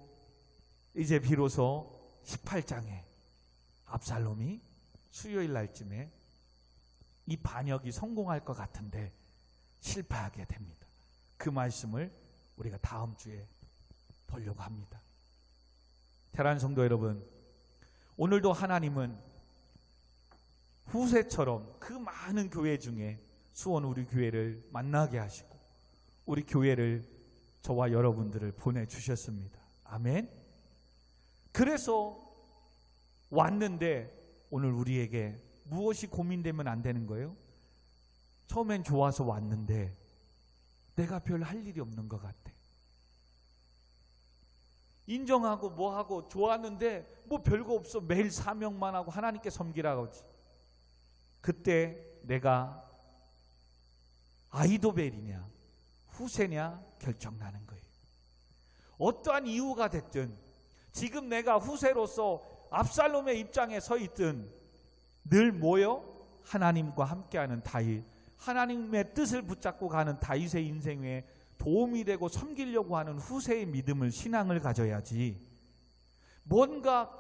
이제 비로소 18장에 압살롬이 수요일 날쯤에 이 반역이 성공할 것 같은데 실패하게 됩니다. 그 말씀을 우리가 다음 주에 보려고 합니다. 테란 성도 여러분, 오늘도 하나님은 후세처럼 그 많은 교회 중에 수원 우리 교회를 만나게 하시고 우리 교회를 저와 여러분들을 보내주셨습니다. 아멘. 그래서 왔는데 오늘 우리에게 무엇이 고민되면 안 되는 거예요? 처음엔 좋아서 왔는데 내가 별 할 일이 없는 것 같아. 인정하고 뭐하고 좋았는데 뭐 별거 없어. 매일 사명만 하고 하나님께 섬기라고 하지. 그때 내가 아이도벨이냐 후세냐 결정나는 거예요. 어떠한 이유가 됐든 지금 내가 후세로서 압살롬의 입장에 서 있든 늘 뭐요? 하나님과 함께하는 다윗, 하나님의 뜻을 붙잡고 가는 다윗의 인생에 도움이 되고 섬기려고 하는 후세의 믿음을, 신앙을 가져야지 뭔가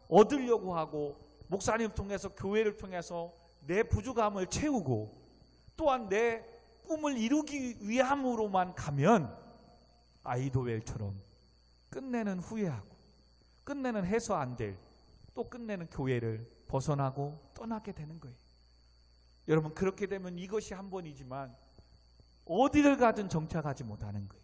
얻으려고 하고 목사님을 통해서 교회를 통해서 내 부족함을 채우고 또한 내 꿈을 이루기 위함으로만 가면 아이도벨처럼 끝내는 후회하고 끝내는 해서 안 될, 또 끝내는 교회를 벗어나고 떠나게 되는 거예요. 여러분, 그렇게 되면 이것이 한 번이지만 어디를 가든 정착하지 못하는 거예요.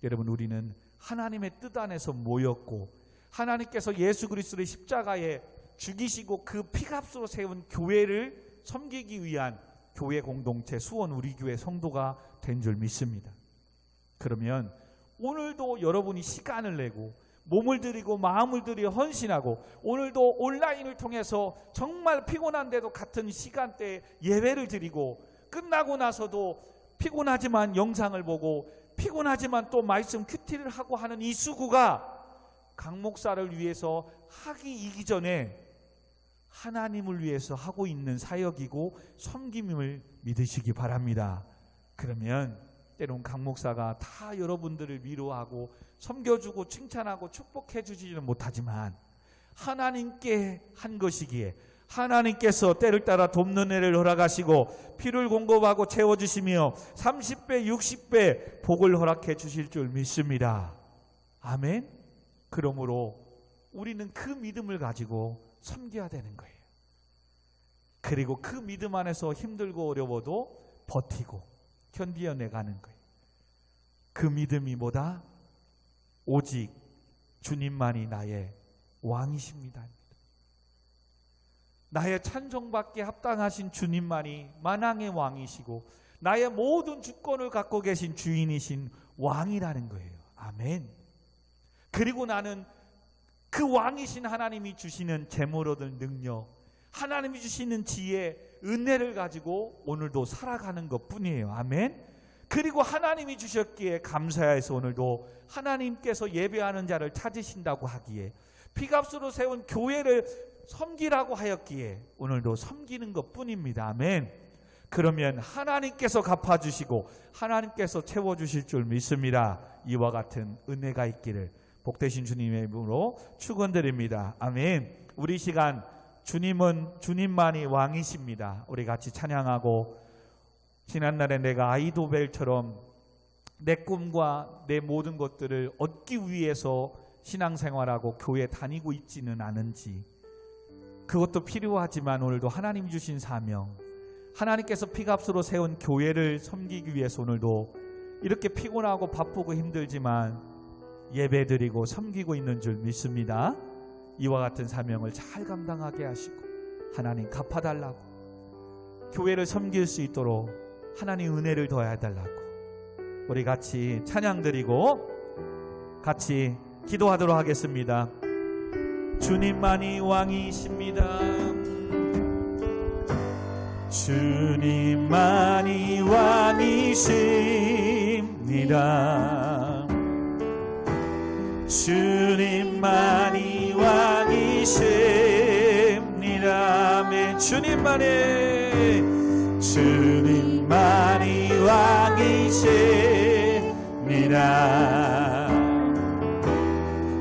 여러분, 우리는 하나님의 뜻 안에서 모였고 하나님께서 예수 그리스도의 십자가에 죽이시고 그 피값으로 세운 교회를 섬기기 위한 교회 공동체 수원 우리 교회 성도가 된 줄 믿습니다. 그러면 오늘도 여러분이 시간을 내고 몸을 들이고 마음을 들여 헌신하고 오늘도 온라인을 통해서 정말 피곤한데도 같은 시간대에 예배를 드리고 끝나고 나서도 피곤하지만 영상을 보고 피곤하지만 또 말씀 큐티를 하고 하는 이 수고가 강 목사를 위해서 하기 이전에 하나님을 위해서 하고 있는 사역이고 섬김을 믿으시기 바랍니다. 그러면 때론 강 목사가 다 여러분들을 위로하고 섬겨주고 칭찬하고 축복해 주지는 못하지만 하나님께 한 것이기에 하나님께서 때를 따라 돕는 애를 허락하시고 피를 공급하고 채워주시며 30배 60배 복을 허락해 주실 줄 믿습니다. 아멘. 그러므로 우리는 그 믿음을 가지고 섬겨야 되는 거예요. 그리고 그 믿음 안에서 힘들고 어려워도 버티고 견디어내가는 거예요. 그 믿음이 뭐다? 오직 주님만이 나의 왕이십니다. 나의 찬송받기에 합당하신 주님만이 만왕의 왕이시고 나의 모든 주권을 갖고 계신 주인이신 왕이라는 거예요. 아멘. 그리고 나는 그 왕이신 하나님이 주시는 재물 얻을 능력, 하나님이 주시는 지혜, 은혜를 가지고 오늘도 살아가는 것뿐이에요. 아멘. 그리고 하나님이 주셨기에 감사해서 오늘도 하나님께서 예배하는 자를 찾으신다고 하기에, 피값으로 세운 교회를 섬기라고 하였기에 오늘도 섬기는 것뿐입니다. 아멘. 그러면 하나님께서 갚아주시고 하나님께서 채워주실 줄 믿습니다. 이와 같은 은혜가 있기를 복되신 주님의 이름으로 축원드립니다. 아멘. 우리 시간 주님은 주님만이 왕이십니다. 우리 같이 찬양하고, 지난날에 내가 아이도벨처럼 내 꿈과 내 모든 것들을 얻기 위해서 신앙생활하고 교회 다니고 있지는 않은지, 그것도 필요하지만 오늘도 하나님 주신 사명, 하나님께서 피값으로 세운 교회를 섬기기 위해서 오늘도 이렇게 피곤하고 바쁘고 힘들지만 예배드리고 섬기고 있는 줄 믿습니다. 이와 같은 사명을 잘 감당하게 하시고 하나님 갚아달라고, 교회를 섬길 수 있도록 하나님 은혜를 더해달라고 우리 같이 찬양드리고 같이 기도하도록 하겠습니다. 주님만이 왕이십니다. 주님만이 왕이십니다. 주님만이 왕이십니다. 아멘. 주님만이 왕이십니다.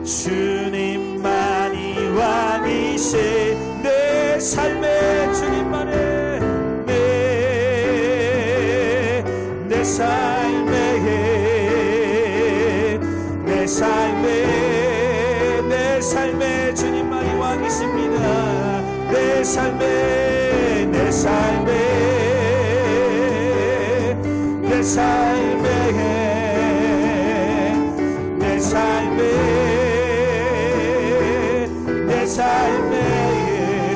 주님만이 왕이시 내 삶의 주님만이 내 삶의 주님만이 왕이십니다. 내 삶의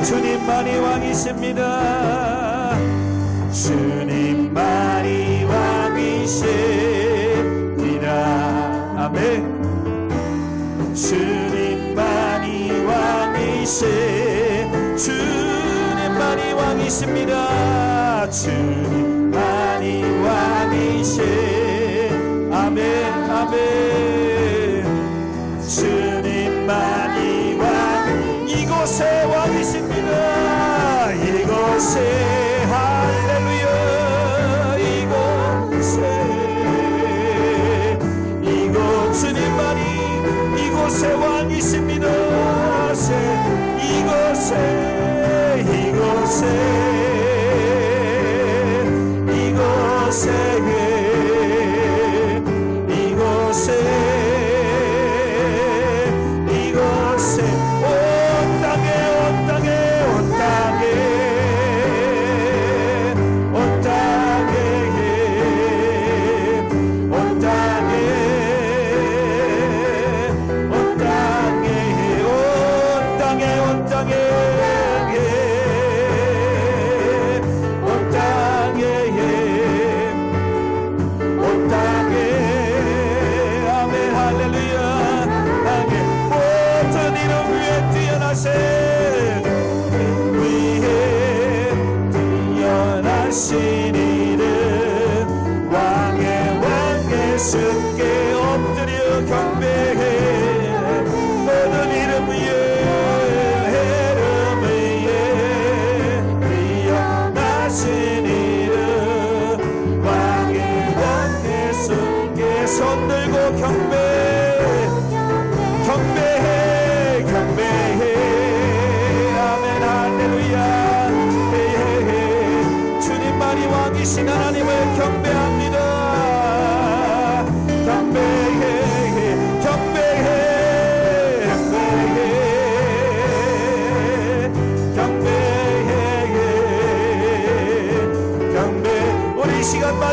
주님만이 왕이십니다. 주님만이 왕이십니다. 아멘. 주님만이 왕이십니다. 주님만이 왕이시. 아멘. 아멘. 주님만이 왕, 이곳에 왕이십니다. 이곳에 할렐루야. 이곳 주님만이 이곳에 왕이십니다. 이곳에 온 땅에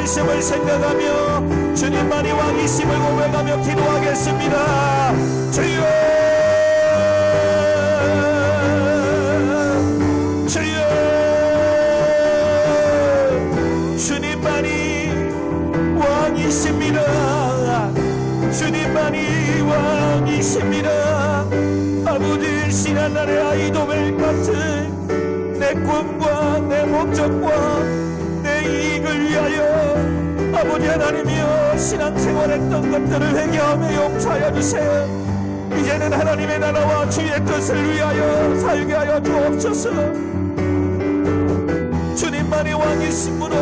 말씀을 생각하며 주님만이 왕이심을 고백하며 기도하겠습니다. 주여, 주여, 하늘 같은 내 꿈과 내 목적과 내 이익을 위하여 아버지 하나님이여 신앙생활했던 것들을 회개하며 용서하여 주세요. 이제는 하나님의 나라와 주의 뜻을 위하여 살게 하여 주옵소서. 주님만이 왕이심으로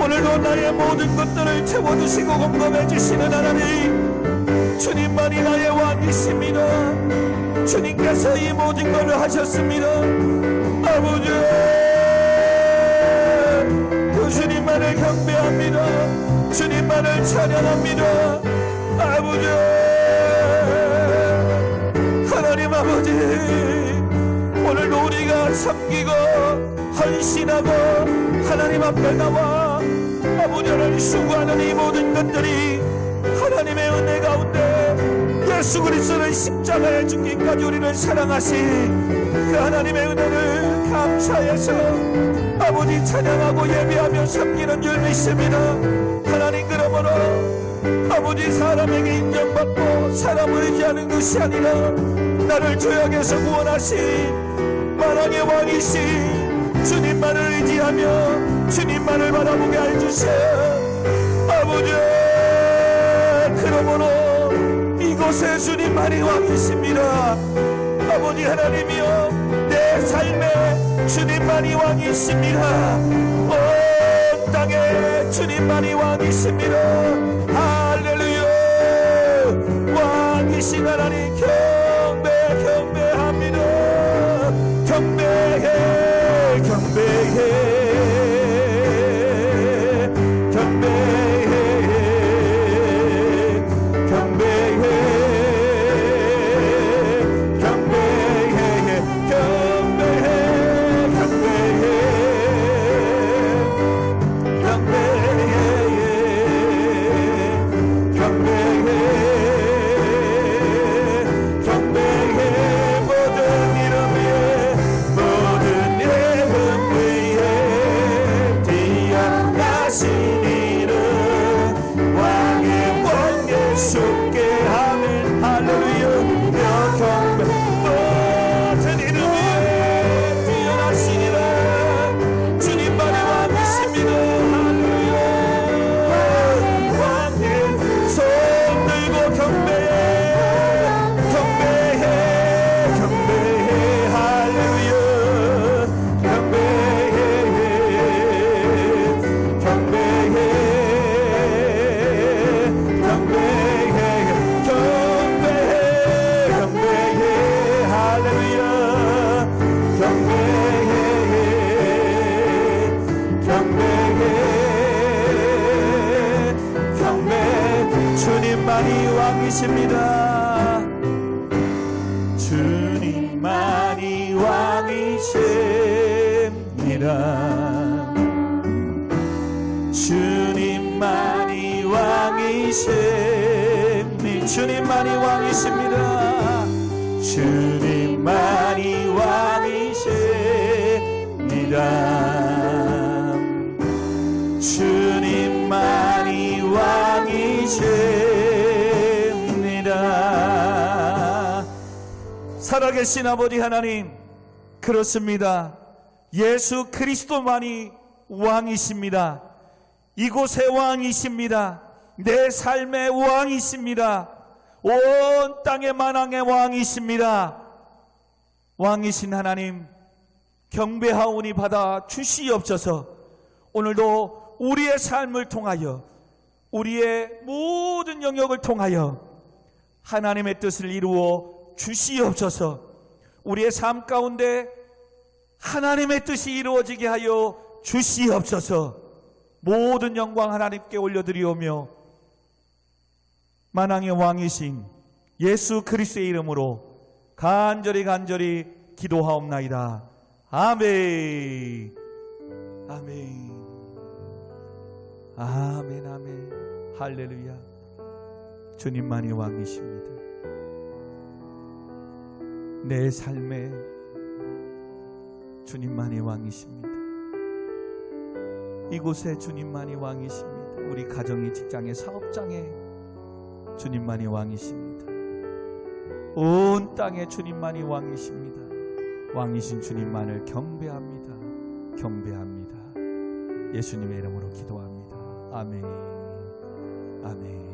오늘도 나의 모든 것들을 채워주시고 공급해 주시는 하나님, 주님만이 나의 왕이십니다. 주님께서 이 모든 것을 하셨습니다. 아버지, 그 주님만을 경배합니다. 주님만을 찬양합니다. 아버지, 하나님 아버지, 오늘도 우리가 섬기고 헌신하고 하나님 앞에 나와 아버지 하나님 수고하는 이 모든 것들이 하나님의 은혜 가운데 예수 그리스도의 십자가에 죽기까지 우리를 사랑하신 그 하나님의 은혜를 감사해서 아버지 찬양하고 예배하며 섬기는 줄 믿습니다. 하나님, 그러므로 아버지 사람에게 인정받고 사람을 의지하는 것이 아니라 나를 죄악에서 구원하신 만왕의 왕이신 주님만을 의지하며 주님만을 바라보게 해주세요. 아버지, 그러므로 이곳에 주님만이 왕이십니다. 아버지 하나님이여, 내 삶에 주님만이 왕이십니다. 온 땅에 주님만이 왕이십니다. 할렐루야. 왕이신 하나님 경배합니다. 경배해, 경배해. 주님만이 왕이십니다. 주님만이 왕이십니다. 주님만이 왕이십니다. 주님만이 왕이십니다. 주님만이 왕이십니다. 주님만이 왕이십니다. 살아계신 아버지 하나님, 그렇습니다. 예수 그리스도만이 왕이십니다. 이곳의 왕이십니다. 내 삶의 왕이십니다. 온 땅의 만왕의 왕이십니다. 왕이신 하나님, 경배하오니 받아 주시옵소서. 오늘도 우리의 삶을 통하여, 우리의 모든 영역을 통하여 하나님의 뜻을 이루어 주시옵소서. 우리의 삶 가운데 하나님의 뜻이 이루어지게 하여 주시옵소서. 모든 영광 하나님께 올려드리오며 만왕의 왕이신 예수 그리스도의 이름으로 간절히 기도하옵나이다. 아멘. 아멘. 아멘. 아멘. 할렐루야. 주님만이 왕이십니다. 내 삶에 주님만이 왕이십니다. 이곳에 주님만이 왕이십니다. 우리 가정의, 직장의, 사업장에 주님만이 왕이십니다. 온 땅에 주님만이 왕이십니다. 왕이신 주님만을 경배합니다. 경배합니다. 예수님의 이름으로 기도합니다. 아멘. 아멘.